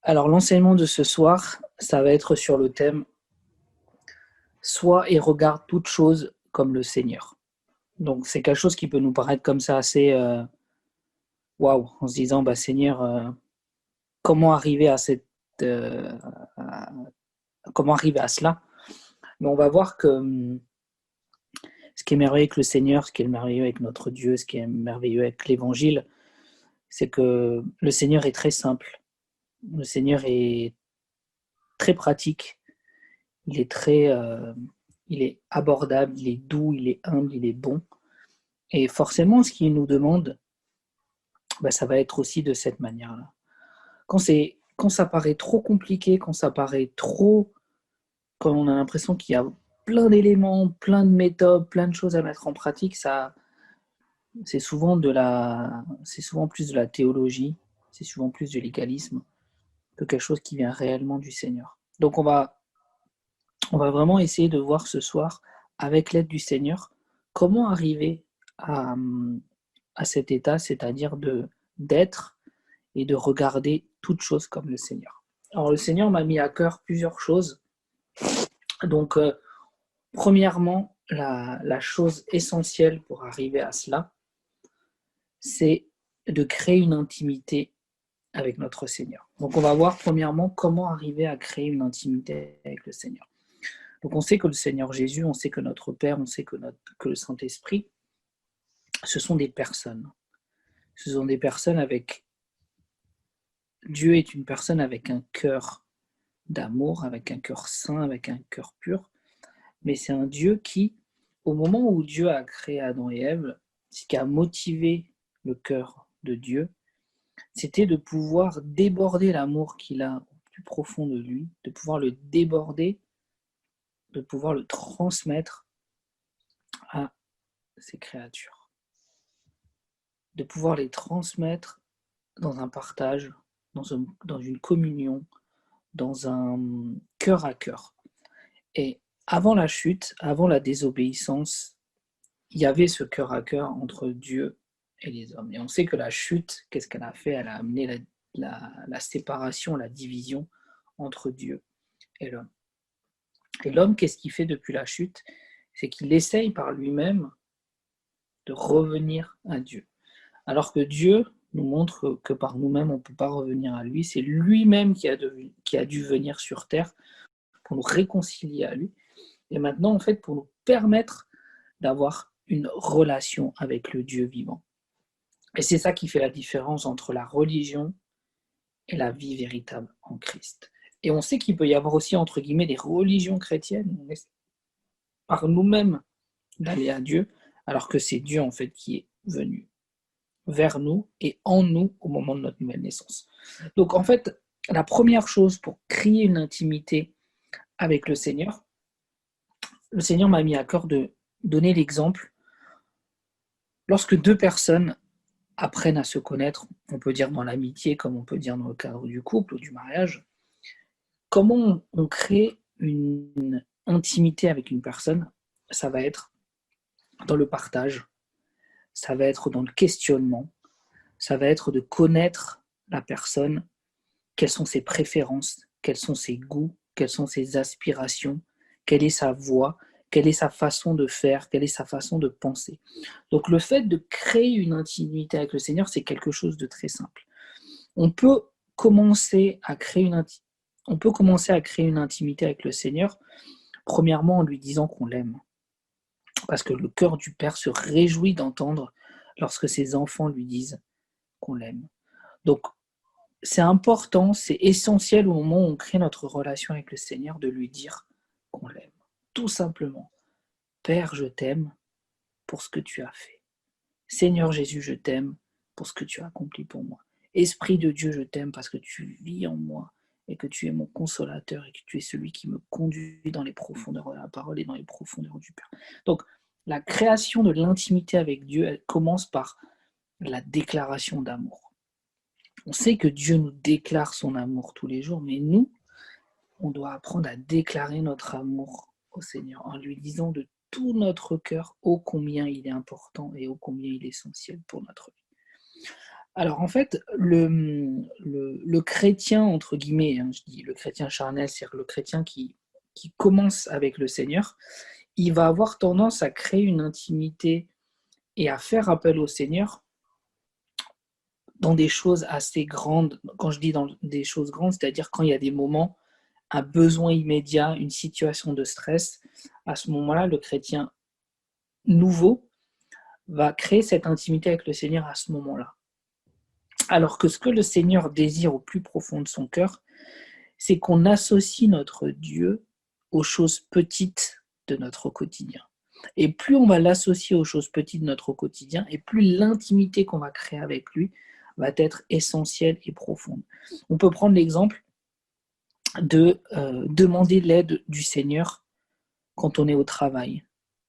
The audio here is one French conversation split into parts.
Alors, l'enseignement de ce soir, ça va être sur le thème Sois et regarde toute chose comme le Seigneur. Donc, c'est quelque chose qui peut nous paraître comme ça assez waouh, en se disant bah, Seigneur, comment arriver à cette. euh, à- comment arriver à cela. Mais on va voir que ce qui est merveilleux avec le Seigneur, ce qui est merveilleux avec notre Dieu, ce qui est merveilleux avec l'Évangile, c'est que le Seigneur est très simple. Le Seigneur est très pratique. Il est très. Il est abordable, il est doux, il est humble, il est bon. Et forcément, ce qu'il nous demande, bah, ça va être aussi de cette manière-là. Quand ça paraît trop compliqué, quand ça paraît trop, quand on a l'impression qu'il y a plein d'éléments, plein de méthodes, plein de choses à mettre en pratique, c'est souvent plus de la théologie, c'est souvent plus de légalisme que quelque chose qui vient réellement du Seigneur. Donc on va vraiment essayer de voir ce soir, avec l'aide du Seigneur, comment arriver à, à cet état, c'est-à-dire d'être et de regarder toute chose comme le Seigneur. Alors le Seigneur m'a mis à cœur plusieurs choses. Donc premièrement, la chose essentielle pour arriver à cela, c'est de créer une intimité avec notre Seigneur. Donc on va voir premièrement comment arriver à créer une intimité avec le Seigneur. Donc on sait que le Seigneur Jésus, on sait que notre Père, on sait que le Saint-Esprit, ce sont des personnes. Ce sont des personnes avec... Dieu est une personne avec un cœur d'amour, avec un cœur saint, avec un cœur pur. Mais c'est un Dieu qui, au moment où Dieu a créé Adam et Ève, ce qui a motivé le cœur de Dieu, c'était de pouvoir déborder l'amour qu'il a au plus profond de lui, de pouvoir le déborder, de pouvoir le transmettre à ses créatures, de pouvoir les transmettre dans un partage, dans une communion, dans un cœur à cœur. Et avant la chute, avant la désobéissance, il y avait ce cœur à cœur entre Dieu et les hommes. Et on sait que la chute, qu'est-ce qu'elle a fait? Elle a amené la séparation, la division entre Dieu et l'homme. Et l'homme, qu'est-ce qu'il fait depuis la chute? C'est qu'il essaye par lui-même de revenir à Dieu. Alors que Dieu nous montre que par nous-mêmes, on ne peut pas revenir à lui. C'est lui-même qui a dû venir sur terre pour nous réconcilier à lui. Et maintenant, en fait, pour nous permettre d'avoir une relation avec le Dieu vivant. Et c'est ça qui fait la différence entre la religion et la vie véritable en Christ. Et on sait qu'il peut y avoir aussi, entre guillemets, des religions chrétiennes, on essaie par nous-mêmes d'aller à Dieu, alors que c'est Dieu, en fait, qui est venu vers nous et en nous au moment de notre nouvelle naissance. Donc, en fait, la première chose pour créer une intimité avec le Seigneur m'a mis à cœur de donner l'exemple lorsque deux personnes apprennent à se connaître, on peut dire dans l'amitié comme on peut dire dans le cadre du couple ou du mariage, comment on crée une intimité avec une personne? Ça va être dans le partage, ça va être dans le questionnement, ça va être de connaître la personne, quelles sont ses préférences, quels sont ses goûts, quelles sont ses aspirations, quelle est sa voix, quelle est sa façon de faire, quelle est sa façon de penser. Donc le fait de créer une intimité avec le Seigneur, c'est quelque chose de très simple. On peut commencer à créer une intimité avec le Seigneur, premièrement en lui disant qu'on l'aime. Parce que le cœur du Père se réjouit d'entendre lorsque ses enfants lui disent qu'on l'aime. Donc, c'est important, c'est essentiel au moment où on crée notre relation avec le Seigneur de lui dire qu'on l'aime. Tout simplement. Père, je t'aime pour ce que tu as fait. Seigneur Jésus, je t'aime pour ce que tu as accompli pour moi. Esprit de Dieu, je t'aime parce que tu vis en moi et que tu es mon consolateur et que tu es celui qui me conduit dans les profondeurs de la parole et dans les profondeurs du Père. Donc, la création de l'intimité avec Dieu, elle commence par la déclaration d'amour. On sait que Dieu nous déclare son amour tous les jours, mais nous, on doit apprendre à déclarer notre amour au Seigneur en lui disant de tout notre cœur ô combien il est important et ô combien il est essentiel pour notre vie. Alors en fait, le chrétien, entre guillemets, hein, je dis le chrétien charnel, c'est-à-dire le chrétien qui commence avec le Seigneur, il va avoir tendance à créer une intimité et à faire appel au Seigneur dans des choses assez grandes. Quand je dis dans des choses grandes, c'est-à-dire quand il y a des moments, un besoin immédiat, une situation de stress, à ce moment-là, le chrétien nouveau va créer cette intimité avec le Seigneur à ce moment-là. Alors que ce que le Seigneur désire au plus profond de son cœur, c'est qu'on associe notre Dieu aux choses petites de notre quotidien. Et plus on va l'associer aux choses petites de notre quotidien, et plus l'intimité qu'on va créer avec lui va être essentielle et profonde. On peut prendre l'exemple de demander l'aide du Seigneur quand on est au travail,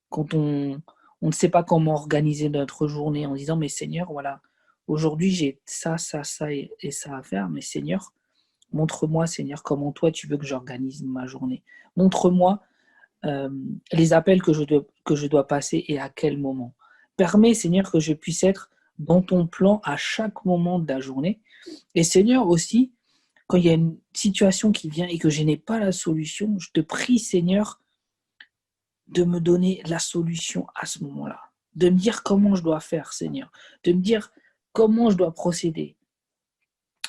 quand on ne sait pas comment organiser notre journée en disant, mais Seigneur, voilà, aujourd'hui j'ai ça, ça, ça et ça à faire, mais Seigneur, montre-moi, Seigneur, comment toi tu veux que j'organise ma journée. Montre-moi les appels que je dois passer et à quel moment. Permets, Seigneur, que je puisse être dans ton plan à chaque moment de la journée. Et Seigneur aussi, quand il y a une situation qui vient et que je n'ai pas la solution, je te prie, Seigneur, de me donner la solution à ce moment-là. De me dire comment je dois faire, Seigneur. De me dire comment je dois procéder.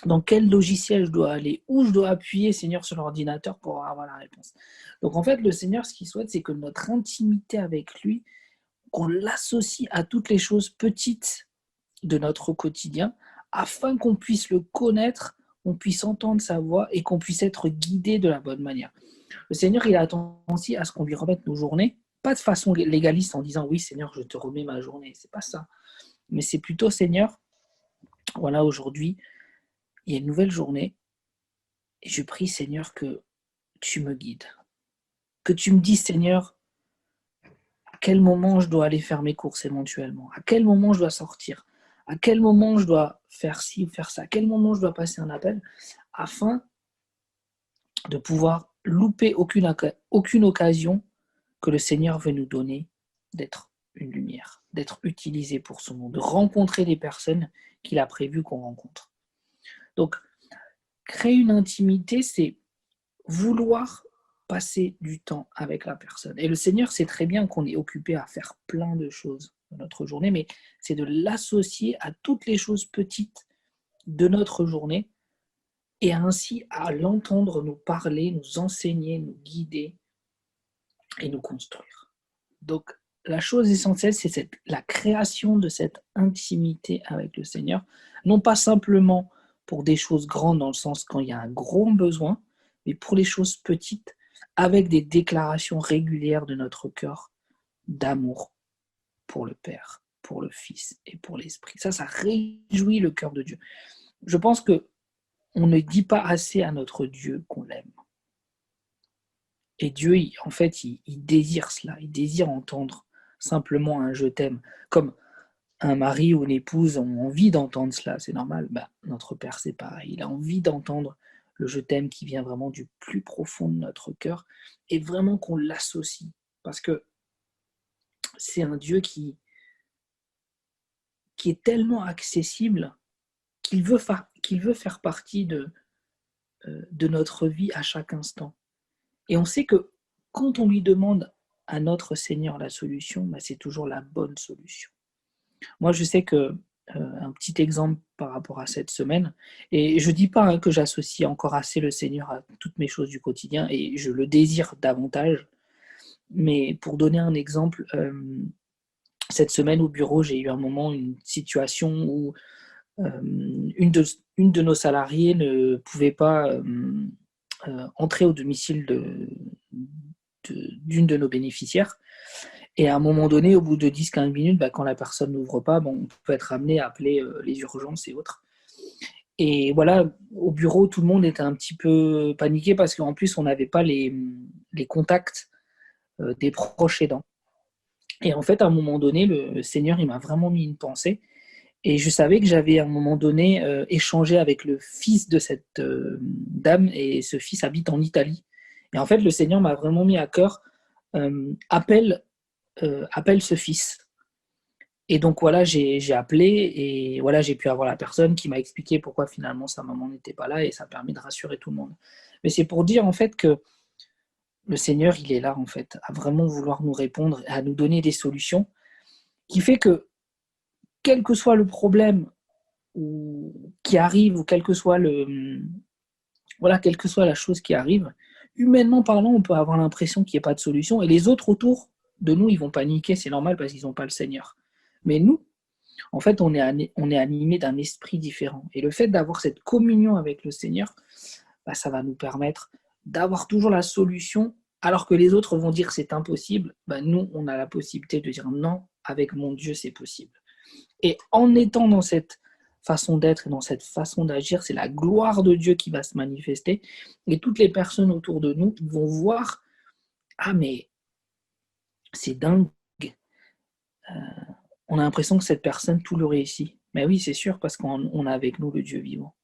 Dans quel logiciel je dois aller, où je dois appuyer, Seigneur, sur l'ordinateur pour avoir la réponse. Donc en fait, le Seigneur, ce qu'il souhaite, c'est que notre intimité avec lui, qu'on l'associe à toutes les choses petites de notre quotidien, afin qu'on puisse le connaître, qu'on puisse entendre sa voix et qu'on puisse être guidé de la bonne manière. Le Seigneur, il attend aussi à ce qu'on lui remette nos journées, pas de façon légaliste en disant oui, Seigneur, je te remets ma journée. C'est pas ça. Mais c'est plutôt, Seigneur, voilà, aujourd'hui, il y a une nouvelle journée et je prie, Seigneur, que tu me guides. Que tu me dises, Seigneur, à quel moment je dois aller faire mes courses éventuellement, à quel moment je dois sortir, à quel moment je dois faire ci ou faire ça, à quel moment je dois passer un appel, afin de pouvoir louper aucune occasion que le Seigneur veut nous donner d'être une lumière, d'être utilisé pour son nom, de rencontrer les personnes qu'il a prévu qu'on rencontre. Donc, créer une intimité, c'est vouloir passer du temps avec la personne. Et le Seigneur sait très bien qu'on est occupé à faire plein de choses dans notre journée, mais c'est de l'associer à toutes les choses petites de notre journée et ainsi à l'entendre nous parler, nous enseigner, nous guider et nous construire. Donc, la chose essentielle, c'est la création de cette intimité avec le Seigneur, non pas simplement pour des choses grandes dans le sens quand il y a un gros besoin, mais pour les choses petites, avec des déclarations régulières de notre cœur d'amour pour le Père, pour le Fils et pour l'Esprit. Ça réjouit le cœur de Dieu. Je pense que on ne dit pas assez à notre Dieu qu'on l'aime. Et Dieu, en fait, il désire cela. Il désire entendre simplement un je t'aime. Comme un mari ou une épouse ont envie d'entendre cela, c'est normal. Notre Père, c'est pareil. Il a envie d'entendre le je t'aime qui vient vraiment du plus profond de notre cœur et vraiment qu'on l'associe. Parce que c'est un Dieu qui est tellement accessible qu'il veut faire partie de notre vie à chaque instant. Et on sait que quand on lui demande à notre Seigneur la solution, c'est toujours la bonne solution. Moi, je sais que, un petit exemple par rapport à cette semaine, et je ne dis pas que j'associe encore assez le Seigneur à toutes mes choses du quotidien, et je le désire davantage, mais pour donner un exemple, cette semaine au bureau, j'ai eu un moment, une situation où une de nos salariées ne pouvait pas entrer au domicile d'une de nos bénéficiaires. Et à un moment donné, au bout de 10-15 minutes, quand la personne n'ouvre pas, on peut être amené à appeler les urgences et autres. Et voilà, au bureau, tout le monde était un petit peu paniqué parce qu'en plus, on n'avait pas les contacts des proches aidants. Et en fait, à un moment donné, le Seigneur, il m'a vraiment mis une pensée. Et je savais que j'avais à un moment donné échangé avec le fils de cette dame, et ce fils habite en Italie. Et en fait, le Seigneur m'a vraiment mis à cœur, appelle ce fils Et donc voilà, j'ai appelé et voilà, j'ai pu avoir la personne qui m'a expliqué pourquoi finalement sa maman n'était pas là et ça a permis de rassurer tout le monde. Mais c'est pour dire en fait que le Seigneur, il est là en fait, à vraiment vouloir nous répondre, à nous donner des solutions, qui fait que quel que soit le problème qui arrive ou quel que soit voilà, quelle que soit la chose qui arrive, humainement parlant, on peut avoir l'impression qu'il n'y ait pas de solution et les autres autour de nous, ils vont paniquer, c'est normal parce qu'ils n'ont pas le Seigneur. Mais nous, en fait, on est animé d'un esprit différent. Et le fait d'avoir cette communion avec le Seigneur, bah, ça va nous permettre d'avoir toujours la solution, alors que les autres vont dire c'est impossible. Bah, nous, on a la possibilité de dire non, avec mon Dieu, c'est possible. Et en étant dans cette façon d'être et dans cette façon d'agir, c'est la gloire de Dieu qui va se manifester. Et toutes les personnes autour de nous vont voir, ah mais c'est dingue, on a l'impression que cette personne, tout le réussit. Mais oui, c'est sûr, parce qu'on a avec nous le Dieu vivant.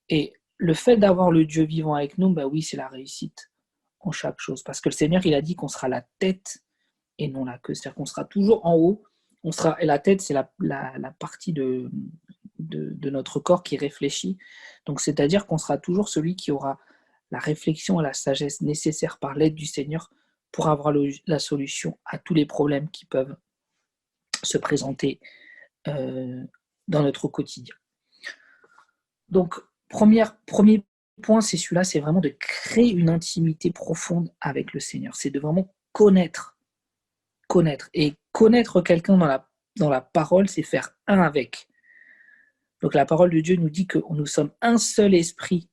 Et le fait d'avoir le Dieu vivant avec nous, bah oui, c'est la réussite en chaque chose. Parce que le Seigneur, il a dit qu'on sera la tête et non la queue. C'est-à-dire qu'on sera toujours en haut. Et la tête, c'est la partie de notre corps qui réfléchit. Donc, c'est-à-dire qu'on sera toujours celui qui aura la réflexion et la sagesse nécessaires par l'aide du Seigneur pour avoir la solution à tous les problèmes qui peuvent se présenter dans notre quotidien. Donc, premier point, c'est celui-là, c'est vraiment de créer une intimité profonde avec le Seigneur. C'est de vraiment connaître. Et connaître quelqu'un dans la parole, c'est faire un avec. Donc la parole de Dieu nous dit que nous sommes un seul esprit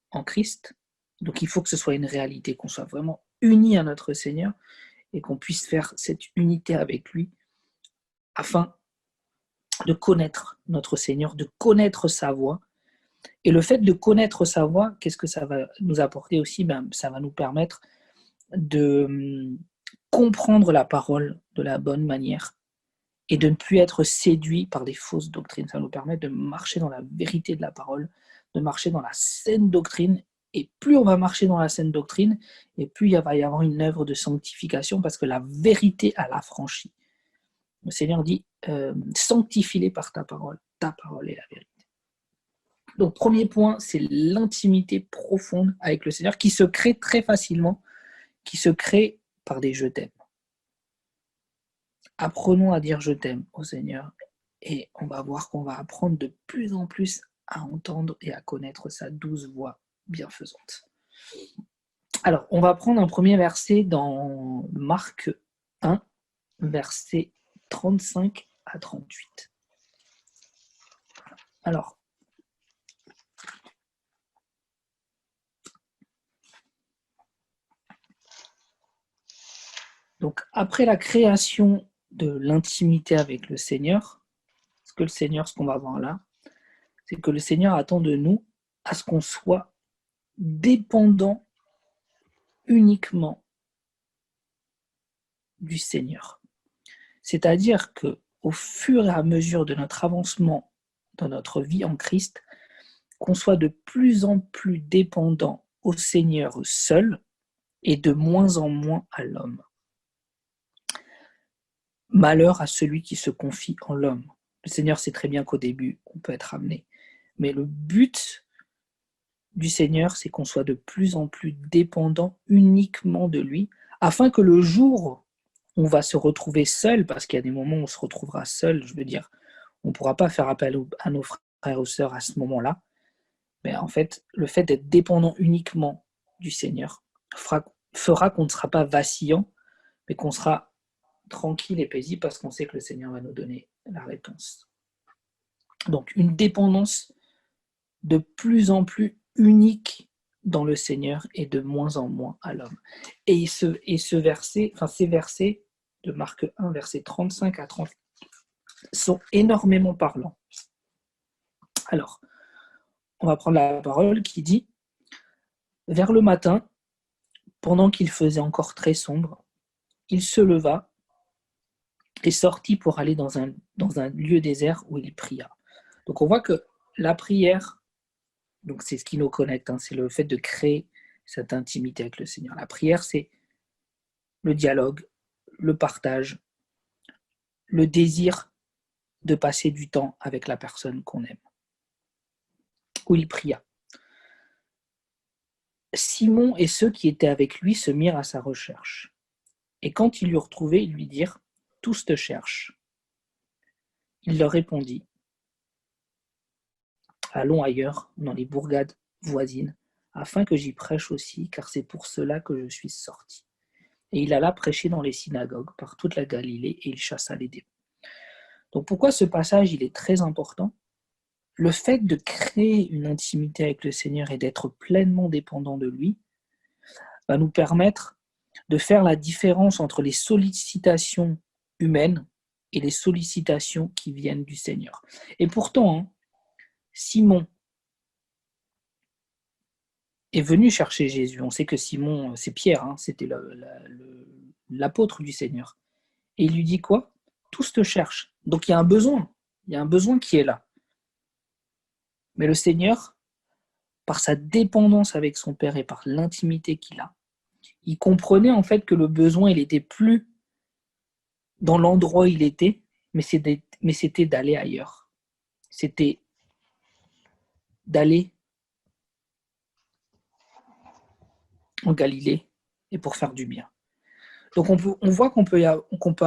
en Christ. Donc il faut que ce soit une réalité, qu'on soit vraiment unis à notre Seigneur et qu'on puisse faire cette unité avec lui afin de connaître notre Seigneur, de connaître sa voix. Et le fait de connaître sa voix, qu'est-ce que ça va nous apporter aussi? Ça va nous permettre de comprendre la parole de la bonne manière et de ne plus être séduit par des fausses doctrines. Ça nous permet de marcher dans la vérité de la parole, de marcher dans la saine doctrine. Et plus on va marcher dans la saine doctrine, et plus il va y avoir une œuvre de sanctification, parce que la vérité a l'affranchi. Le Seigneur dit, sanctifie-les par ta parole est la vérité. Donc, premier point, c'est l'intimité profonde avec le Seigneur qui se crée très facilement, qui se crée par des je t'aime. Apprenons à dire je t'aime au Seigneur et on va voir qu'on va apprendre de plus en plus à entendre et à connaître sa douce voix bienfaisante. Alors, on va prendre un premier verset dans Marc 1, versets 35 à 38. Alors, donc après la création de l'intimité avec le Seigneur, ce qu'on va voir là, c'est que le Seigneur attend de nous à ce qu'on soit dépendant uniquement du Seigneur. C'est-à-dire que au fur et à mesure de notre avancement dans notre vie en Christ, qu'on soit de plus en plus dépendant au Seigneur seul et de moins en moins à l'homme. Malheur à celui qui se confie en l'homme. Le Seigneur sait très bien qu'au début, on peut être amené. Mais le but du Seigneur, c'est qu'on soit de plus en plus dépendant uniquement de lui, afin que le jour où on va se retrouver seul, parce qu'il y a des moments où on se retrouvera seul, je veux dire, on ne pourra pas faire appel à nos frères ou sœurs à ce moment-là, mais en fait, le fait d'être dépendant uniquement du Seigneur fera qu'on ne sera pas vacillant, mais qu'on sera tranquille et paisible parce qu'on sait que le Seigneur va nous donner la réponse. Donc, une dépendance de plus en plus unique dans le Seigneur et de moins en moins à l'homme. Et ces versets de Marc 1, versets 35 à 30, sont énormément parlants. Alors, on va prendre la parole qui dit « Vers le matin, pendant qu'il faisait encore très sombre, il se leva et sortit pour aller dans un lieu désert où il pria. » Donc on voit que la prière, donc c'est ce qui nous connecte, c'est le fait de créer cette intimité avec le Seigneur. La prière, c'est le dialogue, le partage, le désir de passer du temps avec la personne qu'on aime. Où il pria. Simon et ceux qui étaient avec lui se mirent à sa recherche. Et quand ils l'eurent retrouvé, ils lui dirent, « Tous te cherchent. » Il leur répondit, « Allons ailleurs, dans les bourgades voisines, afin que j'y prêche aussi, car c'est pour cela que je suis sorti. » Et il alla prêcher dans les synagogues par toute la Galilée, et il chassa les démons. Donc pourquoi ce passage il est très important? Le fait de créer une intimité avec le Seigneur et d'être pleinement dépendant de lui va nous permettre de faire la différence entre les sollicitations humaines et les sollicitations qui viennent du Seigneur. Et pourtant, Simon est venu chercher Jésus. On sait que Simon, c'est Pierre, c'était l'apôtre du Seigneur. Et il lui dit quoi? Tous te cherchent. Donc il y a un besoin qui est là. Mais le Seigneur, par sa dépendance avec son Père et par l'intimité qu'il a, il comprenait en fait que le besoin, il n'était plus dans l'endroit où il était, mais c'était d'aller ailleurs. C'était d'aller en Galilée et pour faire du bien. Donc on voit qu'on peut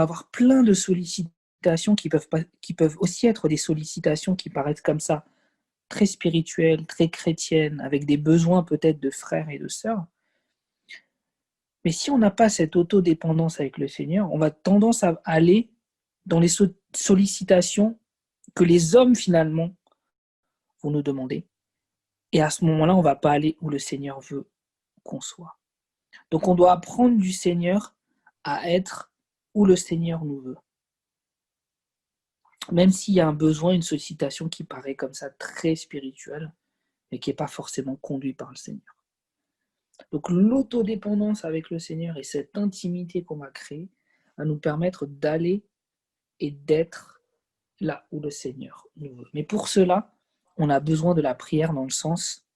avoir plein de sollicitations qui peuvent aussi être des sollicitations qui paraissent comme ça, très spirituelles, très chrétiennes, avec des besoins peut-être de frères et de sœurs. Mais si on n'a pas cette autodépendance avec le Seigneur, on va tendance à aller dans les sollicitations que les hommes finalement vont nous demander. Et à ce moment-là, on ne va pas aller où le Seigneur veut qu'on soit. Donc on doit apprendre du Seigneur à être où le Seigneur nous veut. Même s'il y a un besoin, une sollicitation qui paraît comme ça très spirituelle, mais qui n'est pas forcément conduit par le Seigneur. Donc l'autodépendance avec le Seigneur et cette intimité qu'on va créer va nous permettre d'aller et d'être là où le Seigneur nous veut. Mais pour cela, on a besoin de la prière dans le sens,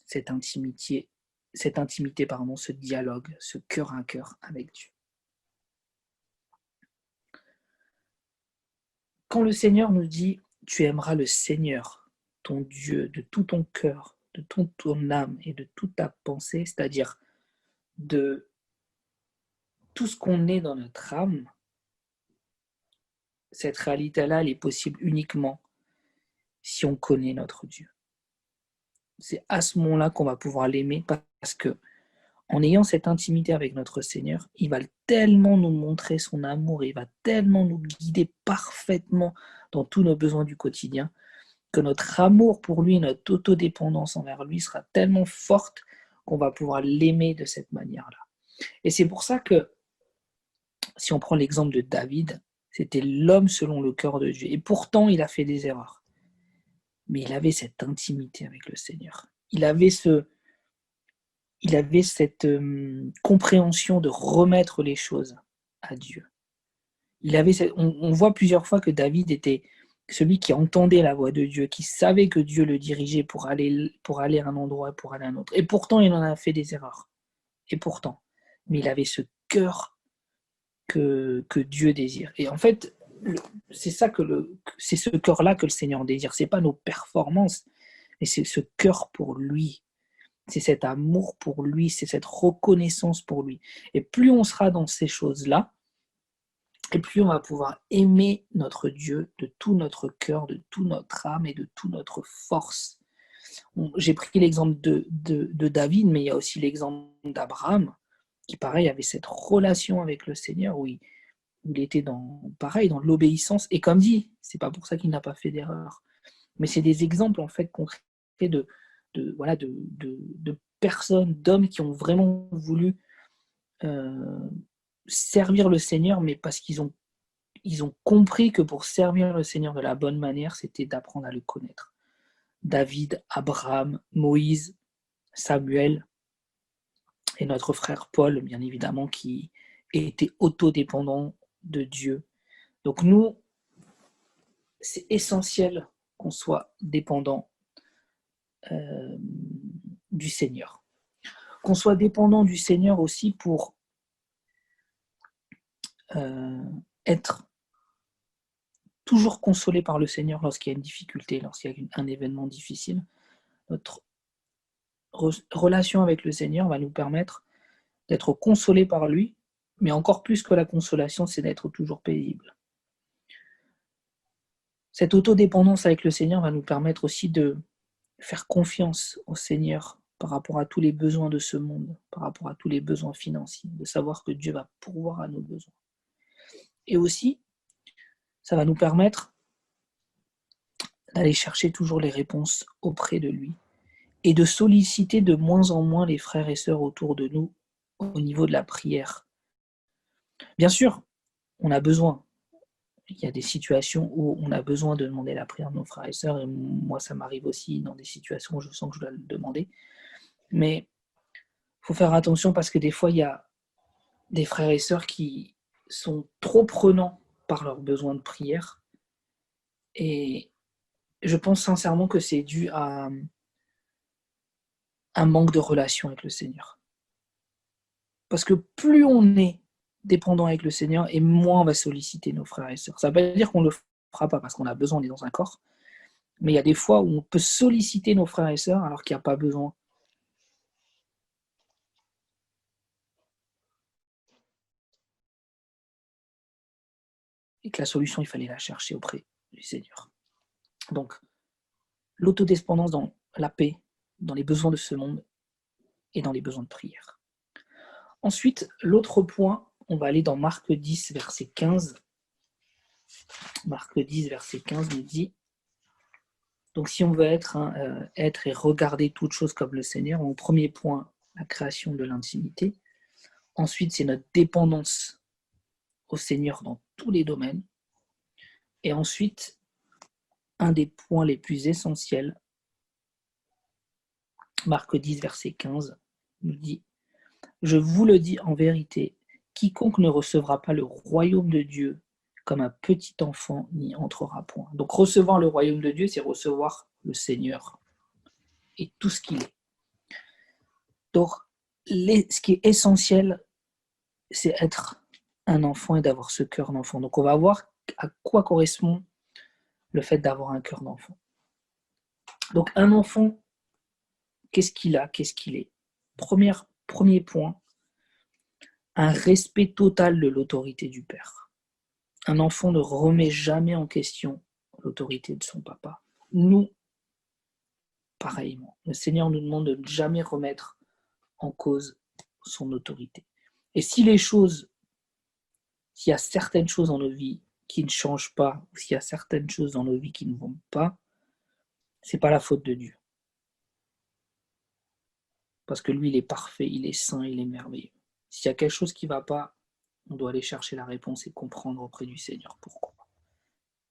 cette intimité, ce dialogue, ce cœur à cœur avec Dieu. Quand le Seigneur nous dit « Tu aimeras le Seigneur, ton Dieu, de tout ton cœur, de toute ton âme et de toute ta pensée », c'est-à-dire de tout ce qu'on est dans notre âme, cette réalité-là, elle est possible uniquement si on connaît notre Dieu. C'est à ce moment-là qu'on va pouvoir l'aimer, parce que en ayant cette intimité avec notre Seigneur, il va tellement nous montrer son amour, il va tellement nous guider parfaitement dans tous nos besoins du quotidien, que notre amour pour lui, notre autodépendance envers lui sera tellement forte qu'on va pouvoir l'aimer de cette manière-là. Et c'est pour ça que, si on prend l'exemple de David, c'était l'homme selon le cœur de Dieu. Et pourtant, il a fait des erreurs. Mais il avait cette intimité avec le Seigneur. Il avait cette compréhension de remettre les choses à Dieu. On voit plusieurs fois que David était celui qui entendait la voix de Dieu, qui savait que Dieu le dirigeait pour aller à un endroit, pour aller à un autre. Et pourtant, il en a fait des erreurs. Et pourtant. Mais il avait ce cœur que Dieu désire. Et en fait, c'est ce cœur-là que le Seigneur désire. Ce n'est pas nos performances, mais c'est ce cœur pour lui. C'est cet amour pour lui, c'est cette reconnaissance pour lui. Et plus on sera dans ces choses-là, et plus on va pouvoir aimer notre Dieu de tout notre cœur, de toute notre âme et de toute notre force. J'ai pris l'exemple de David, mais il y a aussi l'exemple d'Abraham, qui pareil avait cette relation avec le Seigneur où il était dans l'obéissance. Et comme dit, c'est pas pour ça qu'il n'a pas fait d'erreur. Mais c'est des exemples en fait concrets de personnes, d'hommes qui ont vraiment voulu servir le Seigneur, mais parce qu'ils ont compris que pour servir le Seigneur de la bonne manière, c'était d'apprendre à le connaître. David, Abraham, Moïse, Samuel, et notre frère Paul, bien évidemment, qui était autodépendant de Dieu. Donc nous, c'est essentiel qu'on soit dépendant du Seigneur. Qu'on soit dépendant du Seigneur aussi pour être toujours consolé par le Seigneur lorsqu'il y a une difficulté, lorsqu'il y a un événement difficile. Notre relation avec le Seigneur va nous permettre d'être consolé par lui, mais encore plus que la consolation, c'est d'être toujours paisible. Cette autodépendance avec le Seigneur va nous permettre aussi de faire confiance au Seigneur par rapport à tous les besoins de ce monde, par rapport à tous les besoins financiers, de savoir que Dieu va pourvoir à nos besoins. Et aussi, ça va nous permettre d'aller chercher toujours les réponses auprès de lui et de solliciter de moins en moins les frères et sœurs autour de nous au niveau de la prière. Bien sûr, on a besoin. Il y a des situations où on a besoin de demander la prière de nos frères et sœurs, et moi ça m'arrive aussi dans des situations où je sens que je dois le demander. Mais il faut faire attention parce que des fois il y a des frères et sœurs qui sont trop prenants par leurs besoins de prière, et je pense sincèrement que c'est dû à un manque de relation avec le Seigneur. Parce que plus on est dépendant avec le Seigneur, et moins on va solliciter nos frères et sœurs. Ça ne veut pas dire qu'on ne le fera pas parce qu'on a besoin, on est dans un corps, mais il y a des fois où on peut solliciter nos frères et sœurs alors qu'il n'y a pas besoin. Et que la solution, il fallait la chercher auprès du Seigneur. Donc, l'autodépendance dans la paix, dans les besoins de ce monde et dans les besoins de prière. Ensuite, l'autre point, on va aller dans Marc 10, verset 15. Marc 10, verset 15 nous dit, donc si on veut être et regarder toutes choses comme le Seigneur, au premier point, la création de l'intimité. Ensuite, c'est notre dépendance au Seigneur dans tous les domaines. Et ensuite, un des points les plus essentiels, Marc 10, verset 15, nous dit « Je vous le dis en vérité, quiconque ne recevra pas le royaume de Dieu comme un petit enfant n'y entrera point. » Donc recevoir le royaume de Dieu, c'est recevoir le Seigneur et tout ce qu'il est. Donc, ce qui est essentiel, c'est être un enfant et d'avoir ce cœur d'enfant. Donc on va voir à quoi correspond le fait d'avoir un cœur d'enfant. Donc un enfant, qu'est-ce qu'il a, qu'est-ce qu'il est? Premier point, un respect total de l'autorité du père. Un enfant ne remet jamais en question l'autorité de son papa. Nous, pareillement. Le Seigneur nous demande de ne jamais remettre en cause son autorité. Et s'il y a certaines choses dans nos vies qui ne changent pas, ou s'il y a certaines choses dans nos vies qui ne vont pas, c'est pas la faute de Dieu. Parce que lui, il est parfait, il est saint, il est merveilleux. S'il y a quelque chose qui ne va pas, on doit aller chercher la réponse et comprendre auprès du Seigneur pourquoi.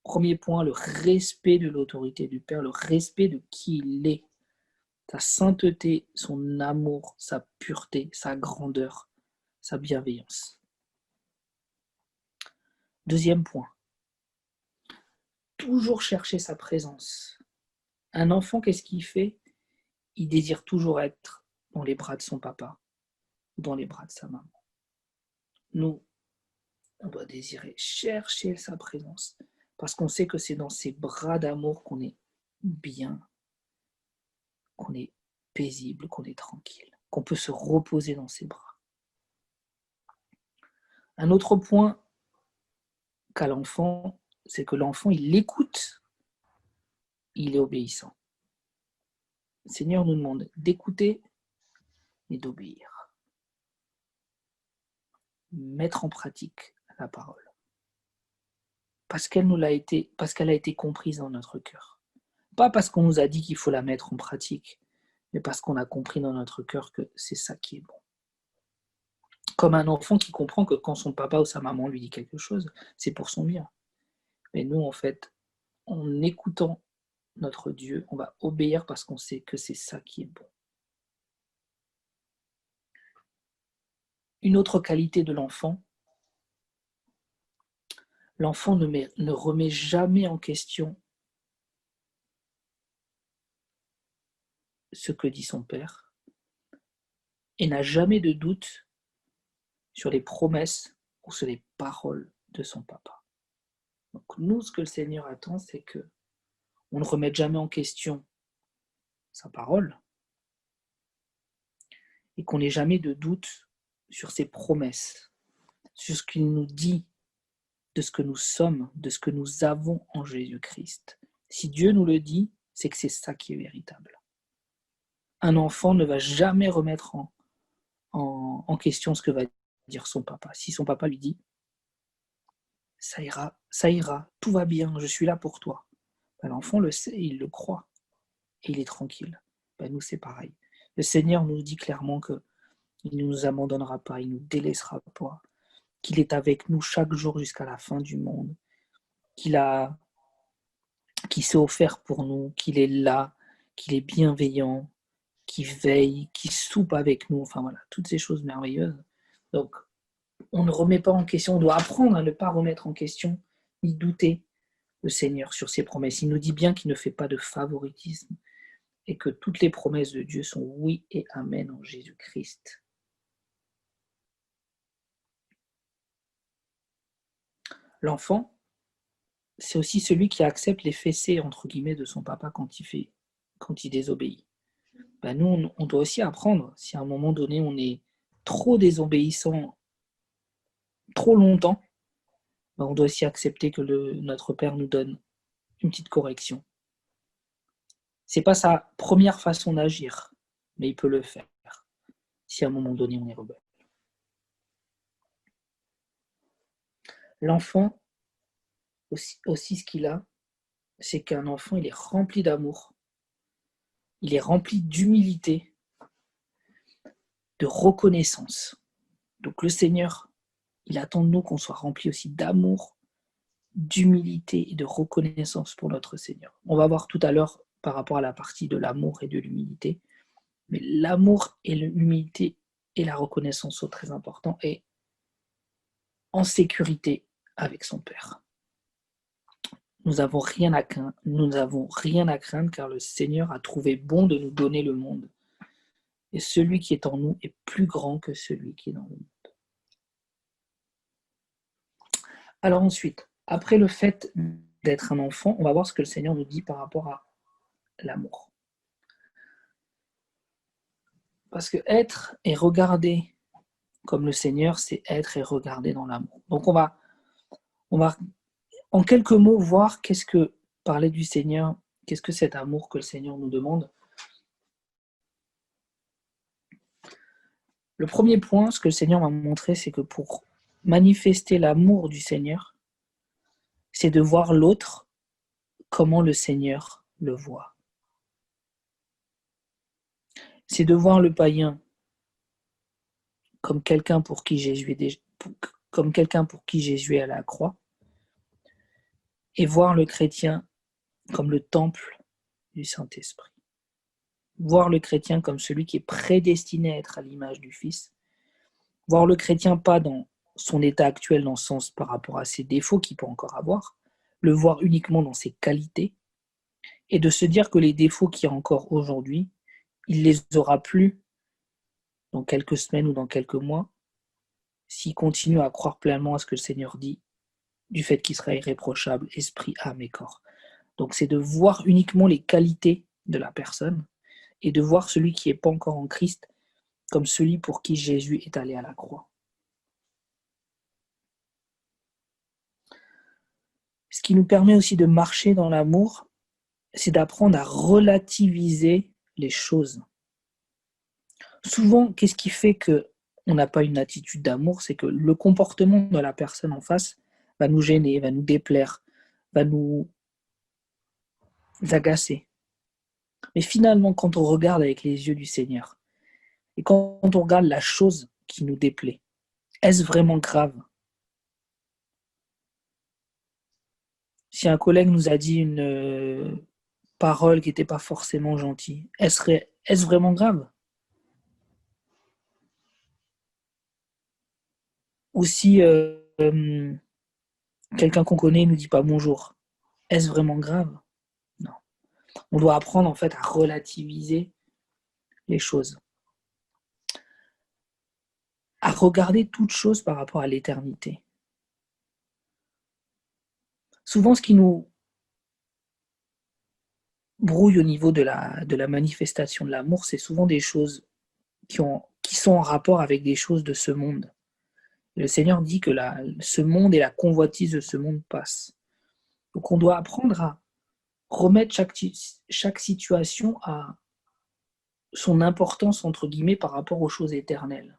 Premier point, le respect de l'autorité du Père, le respect de qui il est, sa sainteté, son amour, sa pureté, sa grandeur, sa bienveillance. Deuxième point, toujours chercher sa présence. Un enfant, qu'est-ce qu'il fait? Il désire toujours être dans les bras de son papa, dans les bras de sa maman. Nous, on doit désirer chercher sa présence, parce qu'on sait que c'est dans ses bras d'amour qu'on est bien, qu'on est paisible, qu'on est tranquille, qu'on peut se reposer dans ses bras. Un autre point qu'a l'enfant, c'est que l'enfant, il écoute, il est obéissant. Le Seigneur nous demande d'écouter et d'obéir. Mettre en pratique la parole. Parce qu'elle a été comprise dans notre cœur. Pas parce qu'on nous a dit qu'il faut la mettre en pratique, mais parce qu'on a compris dans notre cœur que c'est ça qui est bon. Comme un enfant qui comprend que quand son papa ou sa maman lui dit quelque chose, c'est pour son bien. Mais nous, en fait, en écoutant notre Dieu, on va obéir parce qu'on sait que c'est ça qui est bon. Une autre qualité de l'enfant, l'enfant ne remet jamais en question ce que dit son père et n'a jamais de doute sur les promesses ou sur les paroles de son papa. Donc nous, ce que le Seigneur attend, c'est que on ne remette jamais en question sa parole et qu'on n'ait jamais de doute sur ses promesses, sur ce qu'il nous dit, de ce que nous sommes, de ce que nous avons en Jésus-Christ. Si Dieu nous le dit, c'est que c'est ça qui est véritable. Un enfant ne va jamais remettre en question ce que va dire son papa. Si son papa lui dit « ça ira, tout va bien, je suis là pour toi », ben, l'enfant le sait, il le croit et il est tranquille. Ben, nous, c'est pareil. Le Seigneur nous dit clairement qu'il ne nous abandonnera pas, il ne nous délaissera pas, qu'il est avec nous chaque jour jusqu'à la fin du monde, qu'il s'est offert pour nous, qu'il est là, qu'il est bienveillant, qui veille, qui soupe avec nous, enfin voilà, toutes ces choses merveilleuses. Donc, on ne remet pas en question, on doit apprendre à ne pas remettre en question, ni douter le Seigneur sur ses promesses. Il nous dit bien qu'il ne fait pas de favoritisme et que toutes les promesses de Dieu sont oui et amen en Jésus-Christ. L'enfant, c'est aussi celui qui accepte les fessées, entre guillemets, de son papa quand il désobéit. Ben nous, on doit aussi apprendre, si à un moment donné on est trop désobéissant, trop longtemps, ben on doit aussi accepter que notre Père nous donne une petite correction. C'est pas sa première façon d'agir, mais il peut le faire, si à un moment donné on est rebelle. L'enfant, aussi ce qu'il a, c'est qu'un enfant, il est rempli d'amour, il est rempli d'humilité, de reconnaissance. Donc le Seigneur, il attend de nous qu'on soit rempli aussi d'amour, d'humilité et de reconnaissance pour notre Seigneur. On va voir tout à l'heure par rapport à la partie de l'amour et de l'humilité, mais l'amour et l'humilité et la reconnaissance sont très importants et en sécurité avec son Père. Nous n'avons rien à craindre car le Seigneur a trouvé bon de nous donner le monde. Et celui qui est en nous est plus grand que celui qui est dans le monde. Alors ensuite, après le fait d'être un enfant, on va voir ce que le Seigneur nous dit par rapport à l'amour. Parce que être et regarder comme le Seigneur, c'est être et regarder dans l'amour. Donc on va en quelques mots voir qu'est-ce que parler du Seigneur, qu'est-ce que cet amour que le Seigneur nous demande. Le premier point, ce que le Seigneur m'a montré, c'est que pour manifester l'amour du Seigneur, c'est de voir l'autre comment le Seigneur le voit. C'est de voir le païen comme quelqu'un pour qui Jésus est à la croix, et voir le chrétien comme le temple du Saint-Esprit. Voir le chrétien comme celui qui est prédestiné à être à l'image du Fils. Voir le chrétien pas dans son état actuel, dans le sens par rapport à ses défauts qu'il peut encore avoir, le voir uniquement dans ses qualités, et de se dire que les défauts qu'il y a encore aujourd'hui, il les aura plus dans quelques semaines ou dans quelques mois, s'il continue à croire pleinement à ce que le Seigneur dit, du fait qu'il sera irréprochable, esprit, âme et corps. Donc c'est de voir uniquement les qualités de la personne et de voir celui qui n'est pas encore en Christ comme celui pour qui Jésus est allé à la croix. Ce qui nous permet aussi de marcher dans l'amour, c'est d'apprendre à relativiser les choses. Souvent, qu'est-ce qui fait qu'on n'a pas une attitude d'amour? C'est que le comportement de la personne en face va nous gêner, va nous déplaire, va nous agacer. Mais finalement, quand on regarde avec les yeux du Seigneur, et quand on regarde la chose qui nous déplaît, est-ce vraiment grave? Si un collègue nous a dit une parole qui n'était pas forcément gentille, est-ce vraiment grave? Ou si quelqu'un qu'on connaît ne nous dit pas bonjour, est-ce vraiment grave? Non. On doit apprendre en fait à relativiser les choses, à regarder toute chose par rapport à l'éternité. Souvent, ce qui nous brouille au niveau de la manifestation de l'amour, c'est souvent des choses qui sont en rapport avec des choses de ce monde. Le Seigneur dit que ce monde et la convoitise de ce monde passent. Donc on doit apprendre à remettre chaque situation à son importance, entre guillemets, par rapport aux choses éternelles.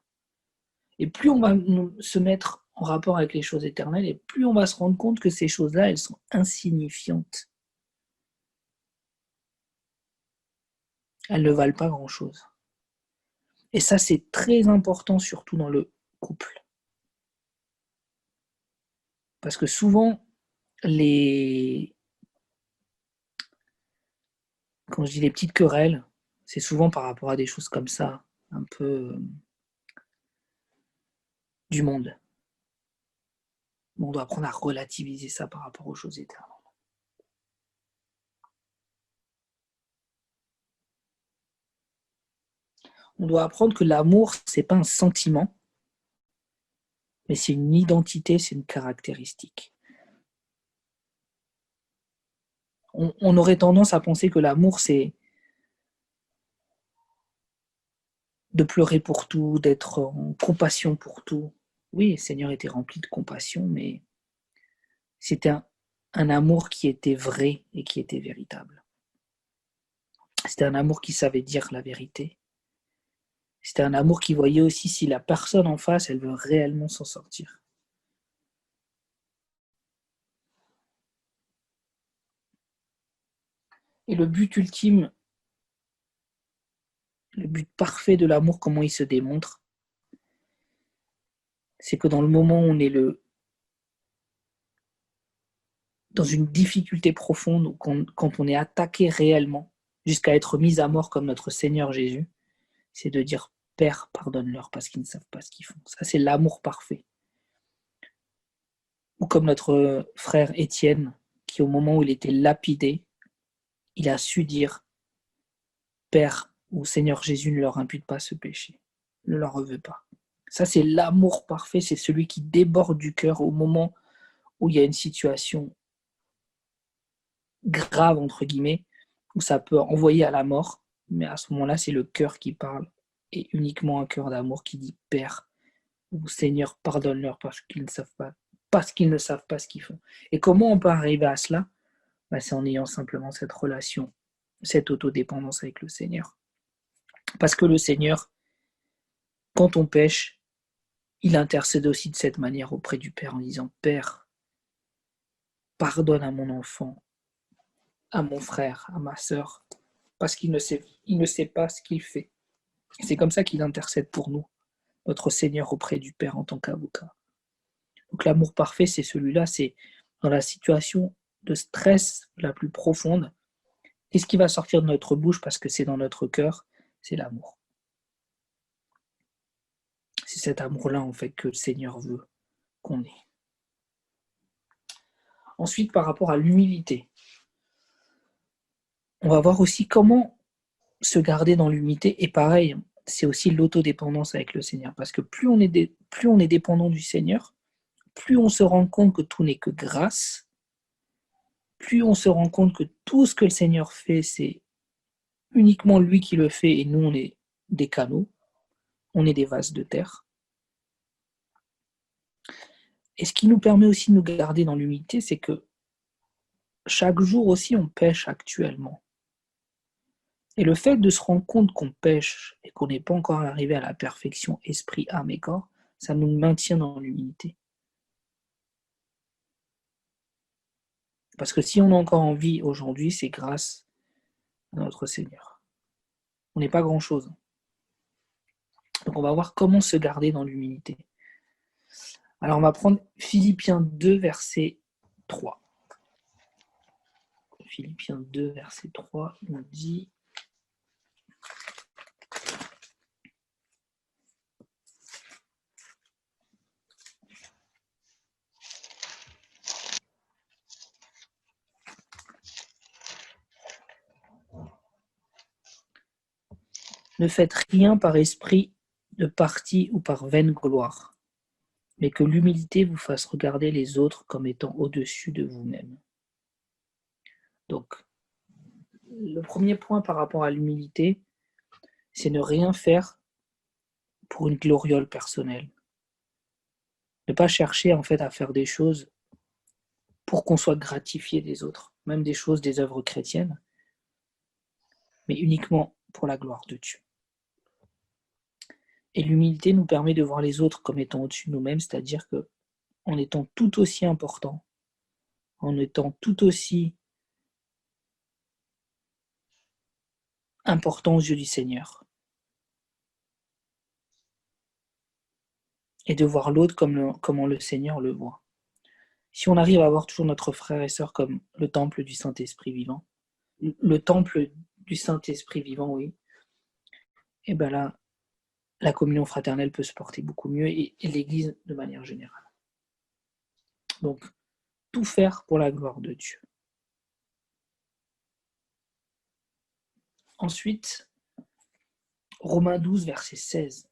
Et plus on va se mettre en rapport avec les choses éternelles, et plus on va se rendre compte que ces choses-là, elles sont insignifiantes. Elles ne valent pas grand-chose. Et ça, c'est très important, surtout dans le couple. Parce que souvent, quand je dis les petites querelles, c'est souvent par rapport à des choses comme ça, un peu du monde. On doit apprendre à relativiser ça par rapport aux choses éternelles. On doit apprendre que l'amour, c'est pas un sentiment, mais c'est une identité, c'est une caractéristique. On aurait tendance à penser que l'amour, c'est de pleurer pour tout, d'être en compassion pour tout. Oui, le Seigneur était rempli de compassion, mais c'était un amour qui était vrai et qui était véritable. C'était un amour qui savait dire la vérité. C'était un amour qui voyait aussi si la personne en face, elle veut réellement s'en sortir. Et le but ultime, le but parfait de l'amour, comment il se démontre, c'est que dans le moment où on est dans une difficulté profonde, ou quand on est attaqué réellement, jusqu'à être mis à mort comme notre Seigneur Jésus, c'est de dire « Père, pardonne-leur parce qu'ils ne savent pas ce qu'ils font ». Ça, c'est l'amour parfait. Ou comme notre frère Étienne, qui au moment où il était lapidé, il a su dire « Père » ou « Seigneur Jésus, ne leur impute pas ce péché, ne leur en veux pas ». Ça, c'est l'amour parfait, c'est celui qui déborde du cœur au moment où il y a une situation grave, entre guillemets, où ça peut envoyer à la mort, mais à ce moment-là, c'est le cœur qui parle, et uniquement un cœur d'amour qui dit « Père » ou « Seigneur, pardonne-leur parce qu'ils ne savent pas ce qu'ils font ». Et comment on peut arriver à cela? C'est en ayant simplement cette relation, cette autodépendance avec le Seigneur. Parce que le Seigneur, quand on pêche, il intercède aussi de cette manière auprès du Père en disant « Père, pardonne à mon enfant, à mon frère, à ma sœur, parce qu'il ne sait pas ce qu'il fait. » C'est comme ça qu'il intercède pour nous, notre Seigneur auprès du Père en tant qu'avocat. Donc l'amour parfait, c'est celui-là, c'est dans la situation de stress la plus profonde. Qu'est-ce qui va sortir de notre bouche parce que c'est dans notre cœur? C'est l'amour. C'est cet amour-là, en fait, que le Seigneur veut qu'on ait. Ensuite, par rapport à l'humilité, on va voir aussi comment se garder dans l'humilité. Et pareil, c'est aussi l'autodépendance avec le Seigneur. Parce que plus on est dépendant du Seigneur, plus on se rend compte que tout n'est que grâce, plus on se rend compte que tout ce que le Seigneur fait, c'est uniquement lui qui le fait et nous, on est des canaux, on est des vases de terre. Et ce qui nous permet aussi de nous garder dans l'humilité, c'est que chaque jour aussi, on pêche actuellement. Et le fait de se rendre compte qu'on pêche et qu'on n'est pas encore arrivé à la perfection esprit, âme et corps, ça nous maintient dans l'humilité. Parce que si on est encore en vie aujourd'hui, c'est grâce à notre Seigneur. On n'est pas grand-chose. Donc on va voir comment se garder dans l'humilité. Alors on va prendre Philippiens 2, verset 3. Philippiens 2, verset 3, on dit « Ne faites rien par esprit de parti ou par vaine gloire, mais que l'humilité vous fasse regarder les autres comme étant au-dessus de vous-même. Donc, le premier point par rapport à l'humilité, c'est ne rien faire pour une gloriole personnelle. Ne pas chercher en fait à faire des choses pour qu'on soit gratifié des autres, même des choses, des œuvres chrétiennes, mais uniquement pour la gloire de Dieu. Et l'humilité nous permet de voir les autres comme étant au-dessus de nous-mêmes, c'est-à-dire que en étant tout aussi important, en étant tout aussi important aux yeux du Seigneur, et de voir l'autre comment le Seigneur le voit. Si on arrive à voir toujours notre frère et sœur comme le temple du Saint-Esprit vivant, le temple du Saint-Esprit vivant, oui, et bien là, la communion fraternelle peut se porter beaucoup mieux et l'Église de manière générale. Donc, tout faire pour la gloire de Dieu. Ensuite, Romains 12, verset 16.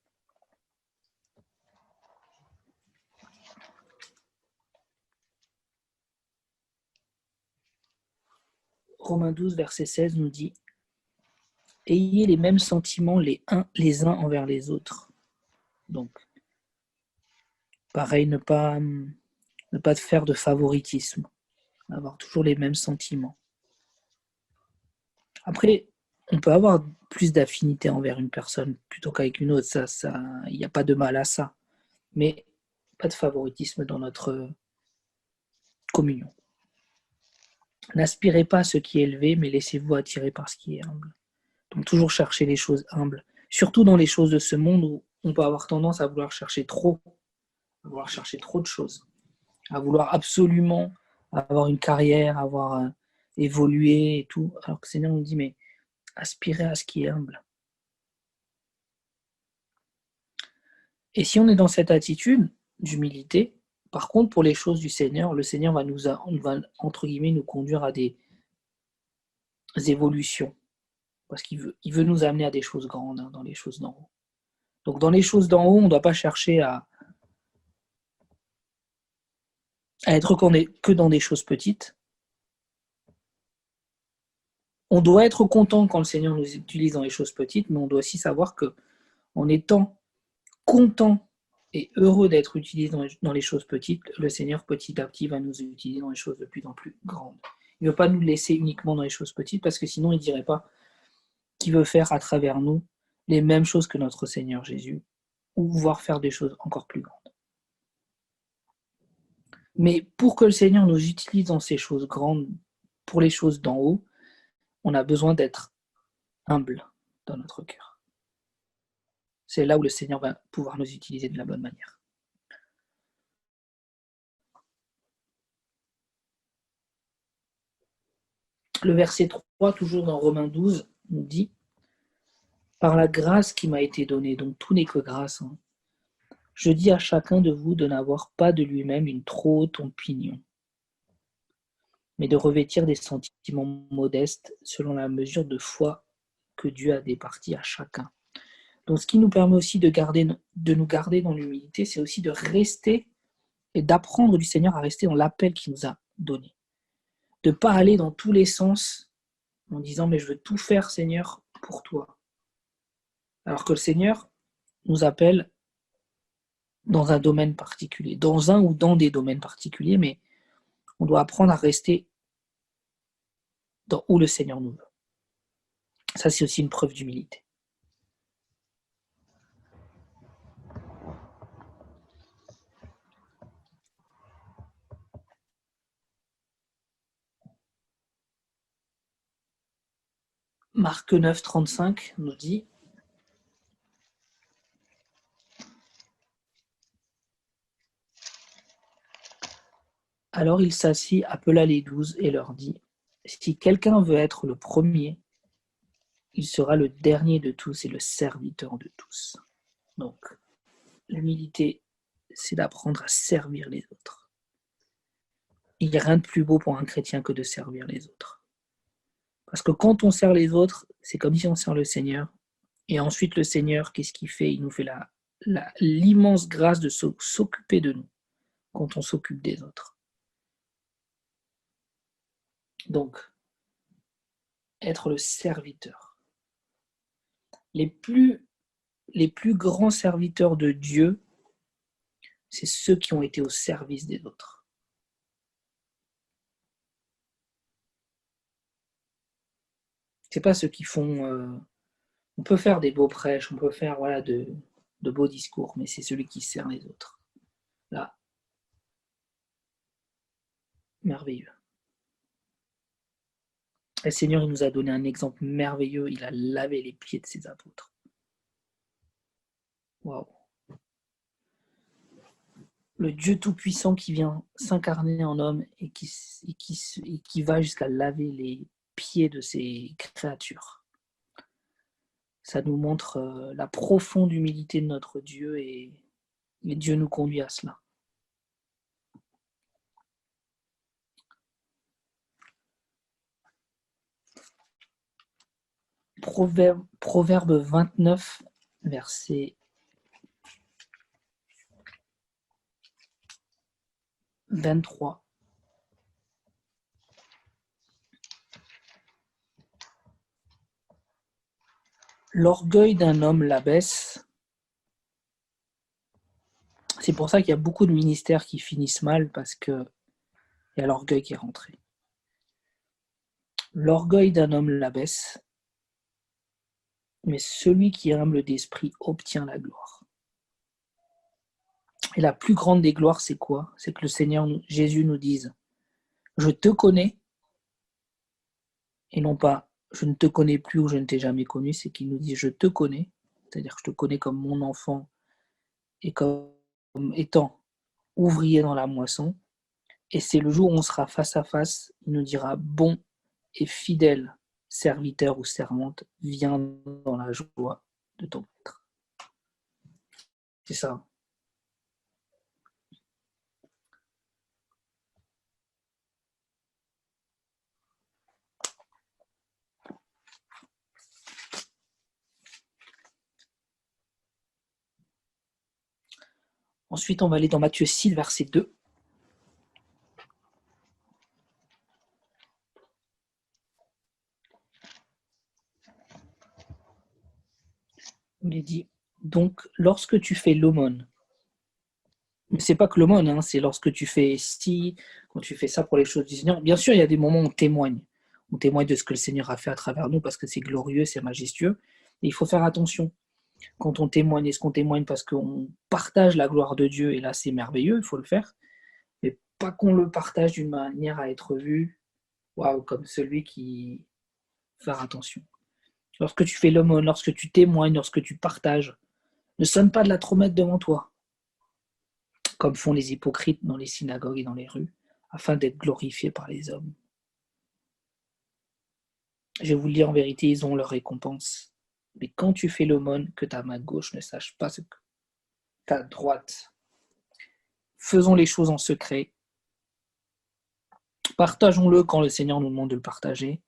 Romains 12, verset 16 nous dit « Ayez les mêmes sentiments les uns envers les autres. » Donc, pareil, ne pas faire de favoritisme, avoir toujours les mêmes sentiments. Après, on peut avoir plus d'affinité envers une personne plutôt qu'avec une autre, il n'y a pas de mal à ça. Mais pas de favoritisme dans notre communion. N'aspirez pas à ce qui est élevé, mais laissez-vous attirer par ce qui est humble. Donc toujours chercher les choses humbles, surtout dans les choses de ce monde où on peut avoir tendance à vouloir chercher trop de choses, à vouloir absolument avoir une carrière, avoir évolué et tout, alors que le Seigneur nous dit, mais aspirez à ce qui est humble. Et si on est dans cette attitude d'humilité, par contre, pour les choses du Seigneur, le Seigneur va entre guillemets, nous conduire à des évolutions. Parce qu'il veut nous amener à des choses grandes, dans les choses d'en haut. Donc dans les choses d'en haut, on ne doit pas chercher à être que dans des choses petites. On doit être content quand le Seigneur nous utilise dans les choses petites, mais on doit aussi savoir que en étant content et heureux d'être utilisé dans les choses petites, le Seigneur petit à petit va nous utiliser dans les choses de plus en plus grandes. Il ne veut pas nous laisser uniquement dans les choses petites, parce que sinon il ne dirait pas qu'il veut faire à travers nous les mêmes choses que notre Seigneur Jésus, ou voire faire des choses encore plus grandes. Mais pour que le Seigneur nous utilise dans ces choses grandes, pour les choses d'en haut, on a besoin d'être humble dans notre cœur. C'est là où le Seigneur va pouvoir nous utiliser de la bonne manière. Le verset 3, toujours dans Romains 12, nous dit « Par la grâce qui m'a été donnée », donc tout n'est que grâce, je dis à chacun de vous de n'avoir pas de lui-même une trop haute opinion, mais de revêtir des sentiments modestes selon la mesure de foi que Dieu a départie à chacun. Donc ce qui nous permet aussi de nous garder dans l'humilité, c'est aussi de rester et d'apprendre du Seigneur à rester dans l'appel qu'il nous a donné. De ne pas aller dans tous les sens en disant « mais je veux tout faire, Seigneur, pour toi ». Alors que le Seigneur nous appelle dans un domaine particulier, dans un ou dans des domaines particuliers, mais on doit apprendre à rester dans où le Seigneur nous veut. Ça, c'est aussi une preuve d'humilité. Marc 9, 35 nous dit « Alors il s'assit, appela les 12 et leur dit « Si quelqu'un veut être le premier, il sera le dernier de tous et le serviteur de tous. » Donc, l'humilité, c'est d'apprendre à servir les autres. Il n'y a rien de plus beau pour un chrétien que de servir les autres. Parce que quand on sert les autres, c'est comme si on sert le Seigneur. Et ensuite, le Seigneur, qu'est-ce qu'il fait? Il nous fait l'immense grâce de s'occuper de nous quand on s'occupe des autres. Donc, être le serviteur. Les plus grands serviteurs de Dieu, c'est ceux qui ont été au service des autres. C'est pas ceux qui font... on peut faire des beaux prêches, on peut faire de beaux discours, mais c'est celui qui sert les autres. Là, merveilleux. Le Seigneur, il nous a donné un exemple merveilleux, il a lavé les pieds de ses apôtres. Waouh. Le Dieu Tout-Puissant qui vient s'incarner en homme et qui va jusqu'à laver les pieds de ses créatures. Ça nous montre la profonde humilité de notre Dieu et Dieu nous conduit à cela. Proverbe 29, verset 23. L'orgueil d'un homme l'abaisse. C'est pour ça qu'il y a beaucoup de ministères qui finissent mal parce qu'il y a l'orgueil qui est rentré. L'orgueil d'un homme l'abaisse, mais celui qui est humble d'esprit obtient la gloire. Et la plus grande des gloires, c'est quoi? C'est que le Seigneur Jésus nous dise « Je te connais » et non pas « Je ne te connais plus » ou « Je ne t'ai jamais connu », c'est qu'il nous dit « Je te connais », c'est-à-dire que je te connais comme mon enfant et comme étant ouvrier dans la moisson. Et c'est le jour où on sera face à face, il nous dira « Bon et fidèle serviteur ou servante, viens dans la joie de ton maître. » C'est ça. Ensuite, on va aller dans Matthieu 6, verset 2. Il est dit, donc, lorsque tu fais l'aumône, mais c'est pas que l'aumône, hein, c'est lorsque tu fais quand tu fais ça pour les choses du Seigneur. Bien sûr, il y a des moments où on témoigne. On témoigne de ce que le Seigneur a fait à travers nous parce que c'est glorieux, c'est majestueux. Et il faut faire attention. Quand on témoigne, est-ce qu'on témoigne parce qu'on partage la gloire de Dieu? Et là, c'est merveilleux, il faut le faire. Mais pas qu'on le partage d'une manière à être vu, waouh, comme celui qui... Faire attention. Lorsque tu fais l'aumône, lorsque tu témoignes, lorsque tu partages, ne sonne pas de la trompette devant toi, comme font les hypocrites dans les synagogues et dans les rues, afin d'être glorifiés par les hommes. Je vais vous le dire en vérité, ils ont leur récompense. Mais quand tu fais l'aumône, que ta main gauche ne sache pas ce que ta droite. Faisons les choses en secret. Partageons-le quand le Seigneur nous demande de le partager.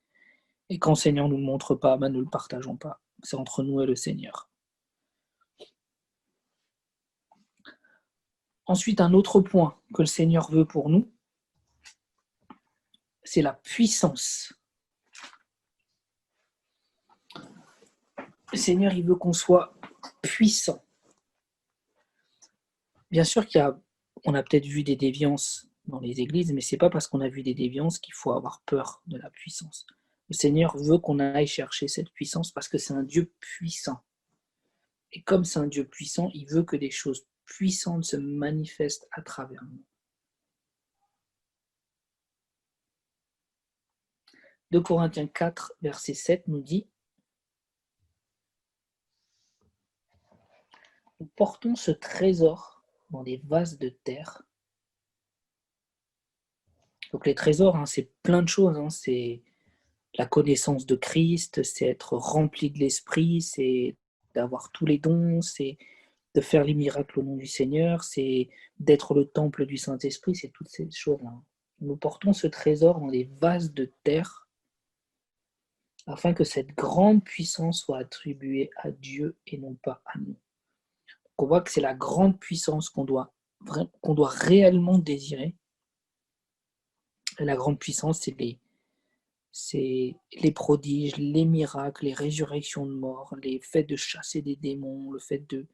Et quand le Seigneur ne nous le montre pas, ne le partageons pas. C'est entre nous et le Seigneur. Ensuite, un autre point que le Seigneur veut pour nous, c'est la puissance. Le Seigneur, il veut qu'on soit puissant. Bien sûr qu'on a peut-être vu des déviances dans les églises, mais ce n'est pas parce qu'on a vu des déviances qu'il faut avoir peur de la puissance. Le Seigneur veut qu'on aille chercher cette puissance parce que c'est un Dieu puissant. Et comme c'est un Dieu puissant, il veut que des choses puissantes se manifestent à travers nous. 2 Corinthiens 4, verset 7 nous dit « Nous portons ce trésor dans des vases de terre. » Donc les trésors, c'est plein de choses. C'est la connaissance de Christ, c'est être rempli de l'Esprit, c'est d'avoir tous les dons, c'est de faire les miracles au nom du Seigneur, c'est d'être le temple du Saint-Esprit, c'est toutes ces choses-là. Nous portons ce trésor dans des vases de terre afin que cette grande puissance soit attribuée à Dieu et non pas à nous. Donc on voit que c'est la grande puissance qu'on doit réellement désirer. Et la grande puissance, c'est c'est les prodiges, les miracles, les résurrections de morts, les faits de chasser des démons, le fait de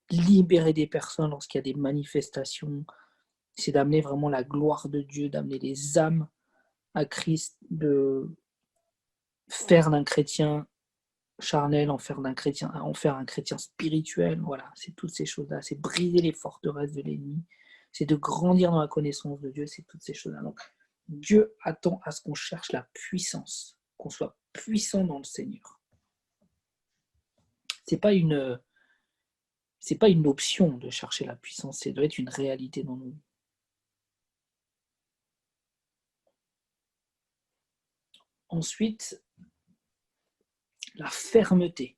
libérer des personnes lorsqu'il y a des manifestations. C'est d'amener vraiment la gloire de Dieu, d'amener les âmes à Christ, de faire d'un chrétien charnel, en faire un chrétien spirituel. Voilà, c'est toutes ces choses-là. C'est briser les forteresses de l'ennemi. C'est de grandir dans la connaissance de Dieu. C'est toutes ces choses-là. Donc, Dieu attend à ce qu'on cherche la puissance, qu'on soit puissant dans le Seigneur. C'est pas une option de chercher la puissance, ça doit être une réalité dans nos vies. Ensuite, la fermeté.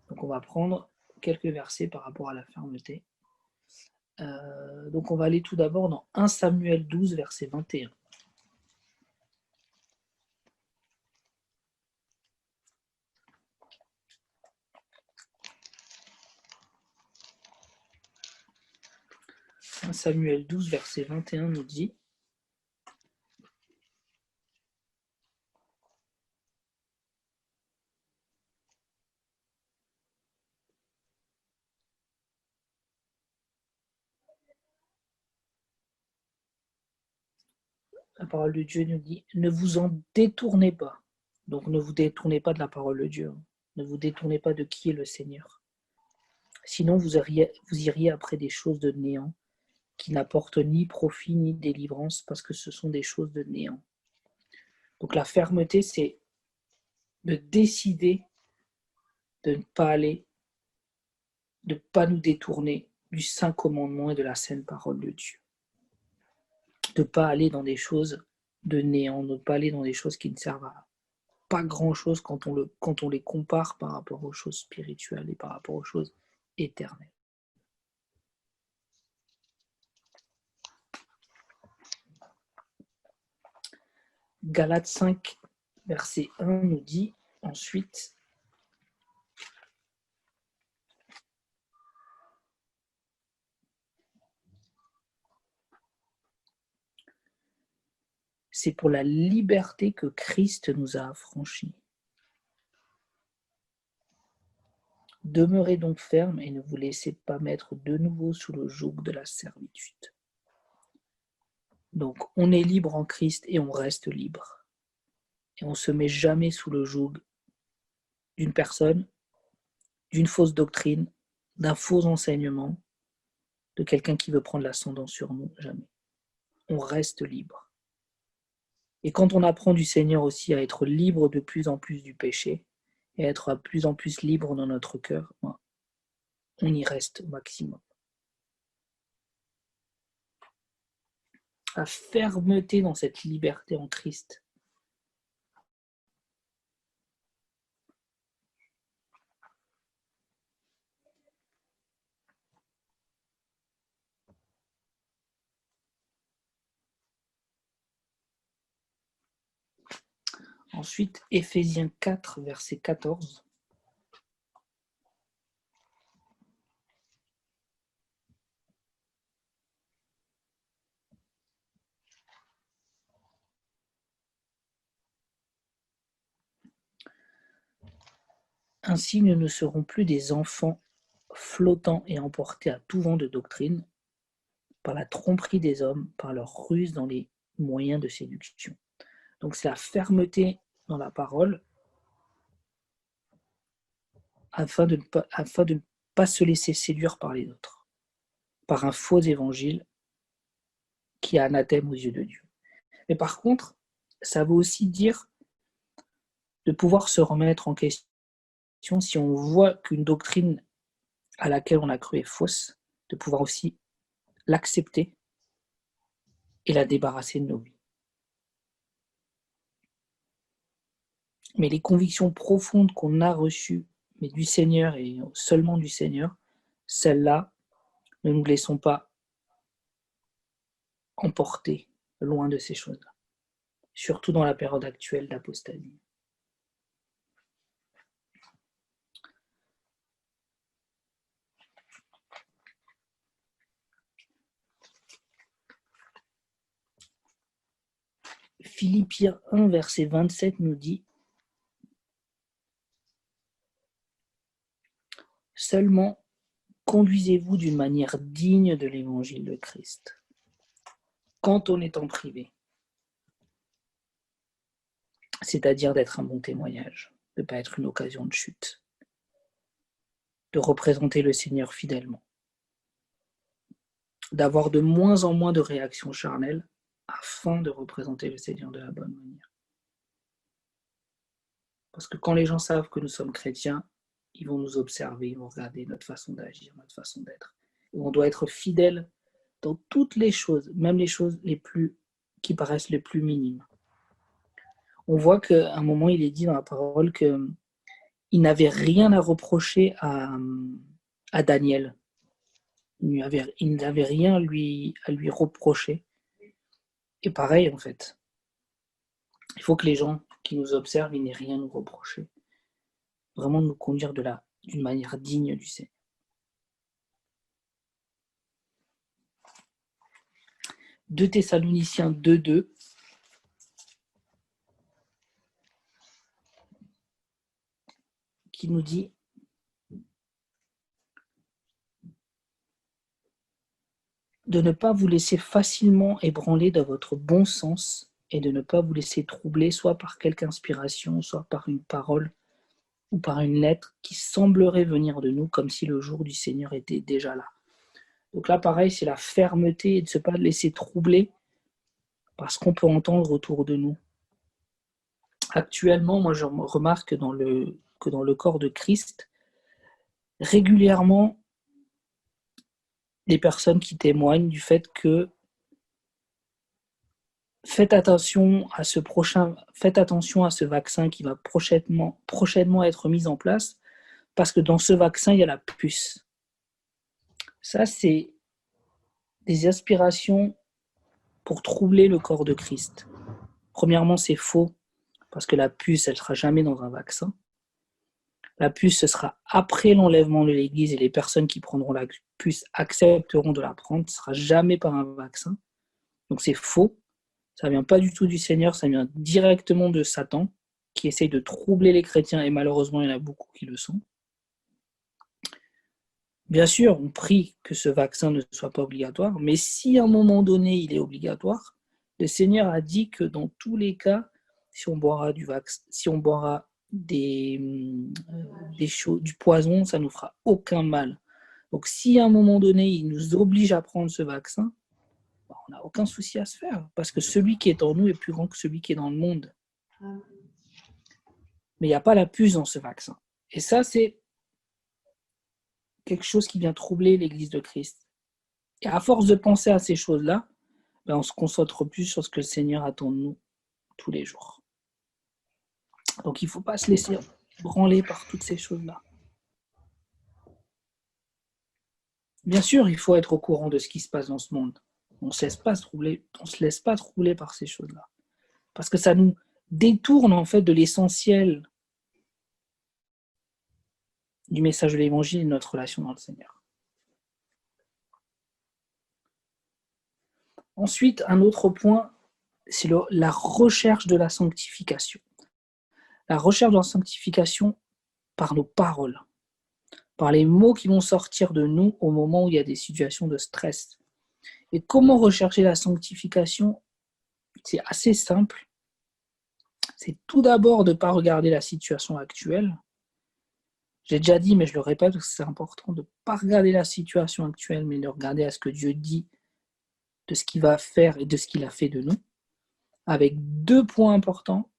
Donc on va prendre quelques versets par rapport à la fermeté. Donc on va aller tout d'abord dans 1 Samuel 12, verset 21. Samuel 12, verset 21 nous dit: la parole de Dieu nous dit: ne vous en détournez pas. Donc ne vous détournez pas de la parole de Dieu. Ne vous détournez pas de qui est le Seigneur. Sinon vous iriez après des choses de néant qui n'apportent ni profit ni délivrance, parce que ce sont des choses de néant. Donc la fermeté, c'est de décider de ne pas aller, de ne pas nous détourner du saint commandement et de la saine parole de Dieu. De ne pas aller dans des choses de néant, de ne pas aller dans des choses qui ne servent à pas grand-chose quand on les compare par rapport aux choses spirituelles et par rapport aux choses éternelles. Galates 5, verset 1 nous dit ensuite: c'est pour la liberté que Christ nous a affranchis. Demeurez donc fermes et ne vous laissez pas mettre de nouveau sous le joug de la servitude. Donc, on est libre en Christ et on reste libre. Et on ne se met jamais sous le joug d'une personne, d'une fausse doctrine, d'un faux enseignement, de quelqu'un qui veut prendre l'ascendant sur nous, jamais. On reste libre. Et quand on apprend du Seigneur aussi à être libre de plus en plus du péché, et à être de plus en plus libre dans notre cœur, on y reste au maximum. La fermeté dans cette liberté en Christ. Ensuite, Éphésiens 4, verset 14. Ainsi, nous ne serons plus des enfants flottants et emportés à tout vent de doctrine, par la tromperie des hommes, par leur ruse dans les moyens de séduction. Donc c'est la fermeté dans la parole, afin de ne pas se laisser séduire par les autres, par un faux évangile qui est anathème aux yeux de Dieu. Mais par contre, ça veut aussi dire de pouvoir se remettre en question si on voit qu'une doctrine à laquelle on a cru est fausse, de pouvoir aussi l'accepter et la débarrasser de nos vies. Mais les convictions profondes qu'on a reçues, mais du Seigneur et seulement du Seigneur, celles-là, ne nous laissons pas emporter loin de ces choses-là, surtout dans la période actuelle d'apostasie. Philippiens 1, verset 27 nous dit « Seulement, conduisez-vous d'une manière digne de l'évangile de Christ, quand on est en privé, c'est-à-dire d'être un bon témoignage, de ne pas être une occasion de chute, de représenter le Seigneur fidèlement, d'avoir de moins en moins de réactions charnelles afin de représenter le Seigneur de la bonne manière. Parce que quand les gens savent que nous sommes chrétiens, ils vont nous observer, ils vont regarder notre façon d'agir, notre façon d'être. Et on doit être fidèle dans toutes les choses, même les choses qui paraissent les plus minimes. On voit qu'à un moment, il est dit dans la parole qu'il n'avait rien à reprocher à Daniel. Il n'avait rien à lui reprocher. Et pareil, en fait, il faut que les gens qui nous observent, ils n'aient rien à nous reprocher. Vraiment nous conduire d'une manière digne du Seigneur. Deux Thessaloniciens 2:2. Qui nous dit de ne pas vous laisser facilement ébranler dans votre bon sens et de ne pas vous laisser troubler soit par quelque inspiration, soit par une parole ou par une lettre qui semblerait venir de nous comme si le jour du Seigneur était déjà là. Donc là, pareil, c'est la fermeté et de ne pas laisser troubler parce qu'on peut entendre autour de nous. Actuellement, moi, je remarque que dans le corps de Christ, régulièrement, les personnes qui témoignent du fait que faites attention à ce vaccin qui va prochainement être mis en place, parce que dans ce vaccin, il y a la puce. Ça, c'est des aspirations pour troubler le corps de Christ. Premièrement, c'est faux, parce que la puce, elle ne sera jamais dans un vaccin. La puce, ce sera après l'enlèvement de l'Église et les personnes qui prendront la puce accepteront de la prendre. Ce ne sera jamais par un vaccin. Donc c'est faux. Ça ne vient pas du tout du Seigneur, ça vient directement de Satan qui essaye de troubler les chrétiens et malheureusement, il y en a beaucoup qui le sont. Bien sûr, on prie que ce vaccin ne soit pas obligatoire, mais si à un moment donné, il est obligatoire, le Seigneur a dit que dans tous les cas, si on boira du poison, ça ne nous fera aucun mal. Donc si à un moment donné, il nous oblige à prendre ce vaccin, on n'a aucun souci à se faire, parce que celui qui est en nous est plus grand que celui qui est dans le monde. Mais il n'y a pas la puce dans ce vaccin. Et ça, c'est quelque chose qui vient troubler l'Église de Christ. Et à force de penser à ces choses-là, on se concentre plus sur ce que le Seigneur attend de nous tous les jours. Donc il ne faut pas se laisser branler par toutes ces choses-là. Bien sûr, il faut être au courant de ce qui se passe dans ce monde. On ne se laisse pas troubler par ces choses-là. Parce que ça nous détourne en fait de l'essentiel du message de l'Évangile et de notre relation dans le Seigneur. Ensuite, un autre point, c'est la recherche de la sanctification. La recherche de la sanctification par nos paroles, par les mots qui vont sortir de nous au moment où il y a des situations de stress. Et comment rechercher la sanctification? C'est assez simple. C'est tout d'abord de ne pas regarder la situation actuelle. J'ai déjà dit, mais je le répète, parce que c'est important de ne pas regarder la situation actuelle, mais de regarder à ce que Dieu dit, de ce qu'il va faire et de ce qu'il a fait de nous. Avec deux points importants.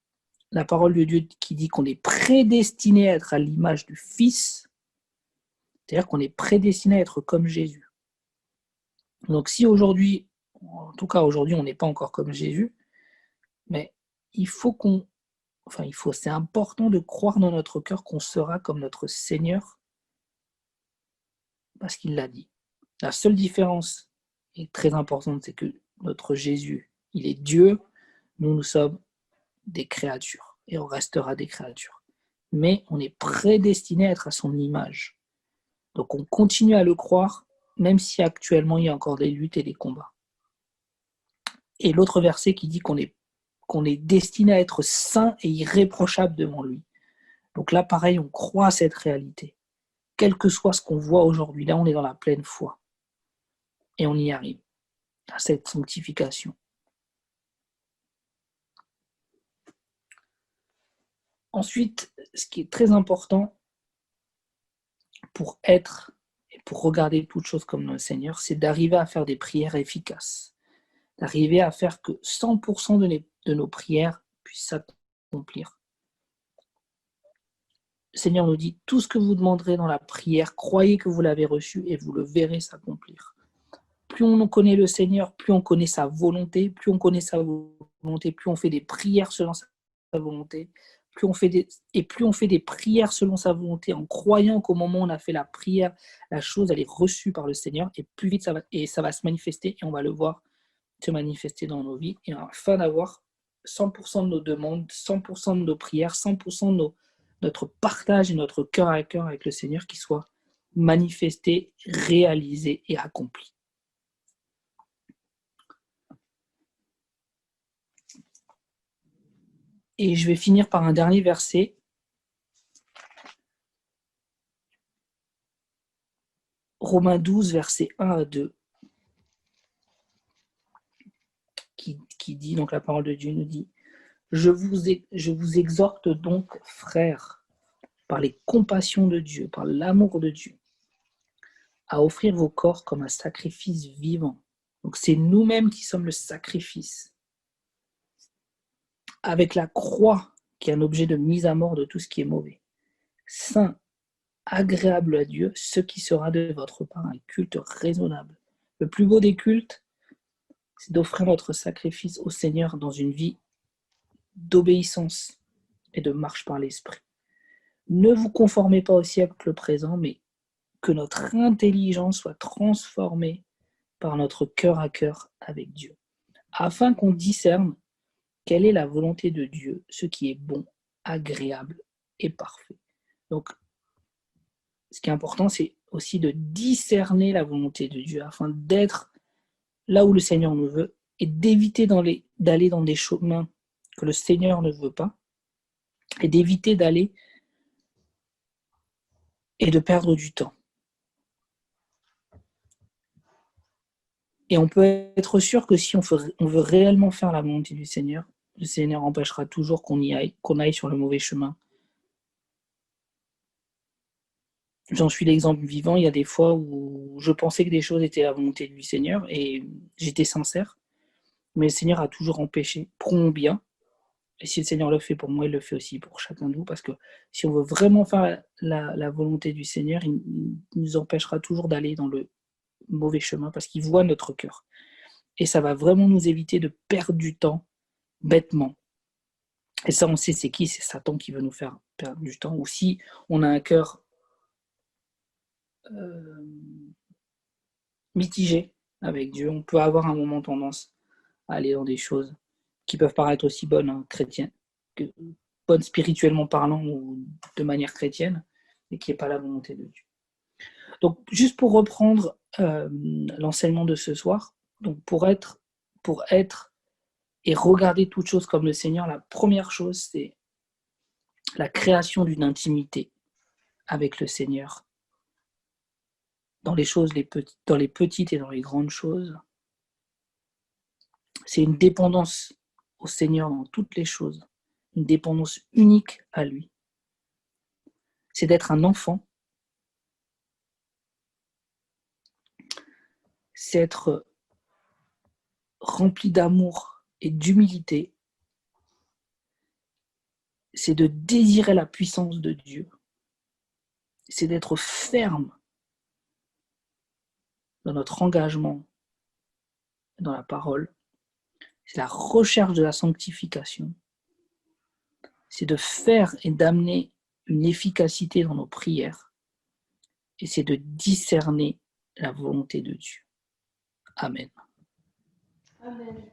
La parole de Dieu qui dit qu'on est prédestiné à être à l'image du Fils, c'est-à-dire qu'on est prédestiné à être comme Jésus. Donc si aujourd'hui, en tout cas aujourd'hui, on n'est pas encore comme Jésus, mais c'est important de croire dans notre cœur qu'on sera comme notre Seigneur, parce qu'il l'a dit. La seule différence est très importante, c'est que notre Jésus, il est Dieu, nous sommes des créatures, et on restera des créatures. Mais on est prédestiné à être à son image. Donc on continue à le croire, même si actuellement il y a encore des luttes et des combats. Et l'autre verset qui dit qu'on est qu'on est destiné à être saint et irréprochable devant lui. Donc là, pareil, on croit à cette réalité. Quel que soit ce qu'on voit aujourd'hui, là, on est dans la pleine foi. Et on y arrive, à cette sanctification. Ensuite, ce qui est très important pour être et pour regarder toutes choses comme le Seigneur, c'est d'arriver à faire des prières efficaces. D'arriver à faire que 100% de nos prières puissent s'accomplir. Le Seigneur nous dit, tout ce que vous demanderez dans la prière, croyez que vous l'avez reçu et vous le verrez s'accomplir. Plus on connaît le Seigneur, plus on connaît sa volonté, plus on connaît sa volonté, plus on fait des prières selon sa volonté, plus on fait des prières selon sa volonté, en croyant qu'au moment où on a fait la prière, la chose elle est reçue par le Seigneur, et plus vite ça va se manifester, et on va le voir se manifester dans nos vies, et afin d'avoir 100% de nos demandes, 100% de nos prières, 100% de notre partage et notre cœur à cœur avec le Seigneur qui soit manifesté, réalisé et accompli. Et je vais finir par un dernier verset. Romains 12, versets 1 à 2, qui dit, donc la parole de Dieu nous dit, je vous exhorte donc, frères, par les compassions de Dieu, par l'amour de Dieu, à offrir vos corps comme un sacrifice vivant. Donc c'est nous-mêmes qui sommes le sacrifice. Avec la croix, qui est un objet de mise à mort de tout ce qui est mauvais. Saint, agréable à Dieu, ce qui sera de votre part un culte raisonnable. Le plus beau des cultes, c'est d'offrir notre sacrifice au Seigneur dans une vie d'obéissance et de marche par l'esprit. Ne vous conformez pas au siècle présent, mais que notre intelligence soit transformée par notre cœur à cœur avec Dieu, afin qu'on discerne quelle est la volonté de Dieu, ce qui est bon, agréable et parfait. Donc, ce qui est important, c'est aussi de discerner la volonté de Dieu, afin d'être là où le Seigneur nous veut, et d'éviter d'aller dans des chemins que le Seigneur ne veut pas, et d'éviter d'aller et de perdre du temps. Et on peut être sûr que si on veut réellement faire la volonté du Seigneur, le Seigneur empêchera toujours qu'on aille sur le mauvais chemin. J'en suis l'exemple vivant, il y a des fois où je pensais que des choses étaient la volonté du Seigneur, et j'étais sincère, mais le Seigneur a toujours empêché, pour mon bien. Et si le Seigneur le fait pour moi, il le fait aussi pour chacun de nous, parce que si on veut vraiment faire la volonté du Seigneur, il nous empêchera toujours d'aller dans le mauvais chemin, parce qu'il voit notre cœur. Et ça va vraiment nous éviter de perdre du temps bêtement. Et ça, on sait c'est qui, c'est Satan qui veut nous faire perdre du temps. Ou si on a un cœur mitigé avec Dieu, on peut avoir un moment tendance à aller dans des choses qui peuvent paraître aussi bonnes, chrétiennes, bonnes spirituellement parlant ou de manière chrétienne, mais qui n'est pas la volonté de Dieu. Donc, juste pour reprendre l'enseignement de ce soir, donc pour être et regarder toutes choses comme le Seigneur, la première chose, c'est la création d'une intimité avec le Seigneur, dans les choses, dans les petites et dans les grandes choses. C'est une dépendance au Seigneur dans toutes les choses, une dépendance unique à lui. C'est d'être un enfant, c'est être rempli d'amour et d'humilité, c'est de désirer la puissance de Dieu, c'est d'être ferme dans notre engagement, dans la parole, c'est la recherche de la sanctification, c'est de faire et d'amener une efficacité dans nos prières, et c'est de discerner la volonté de Dieu. Amen. Amen.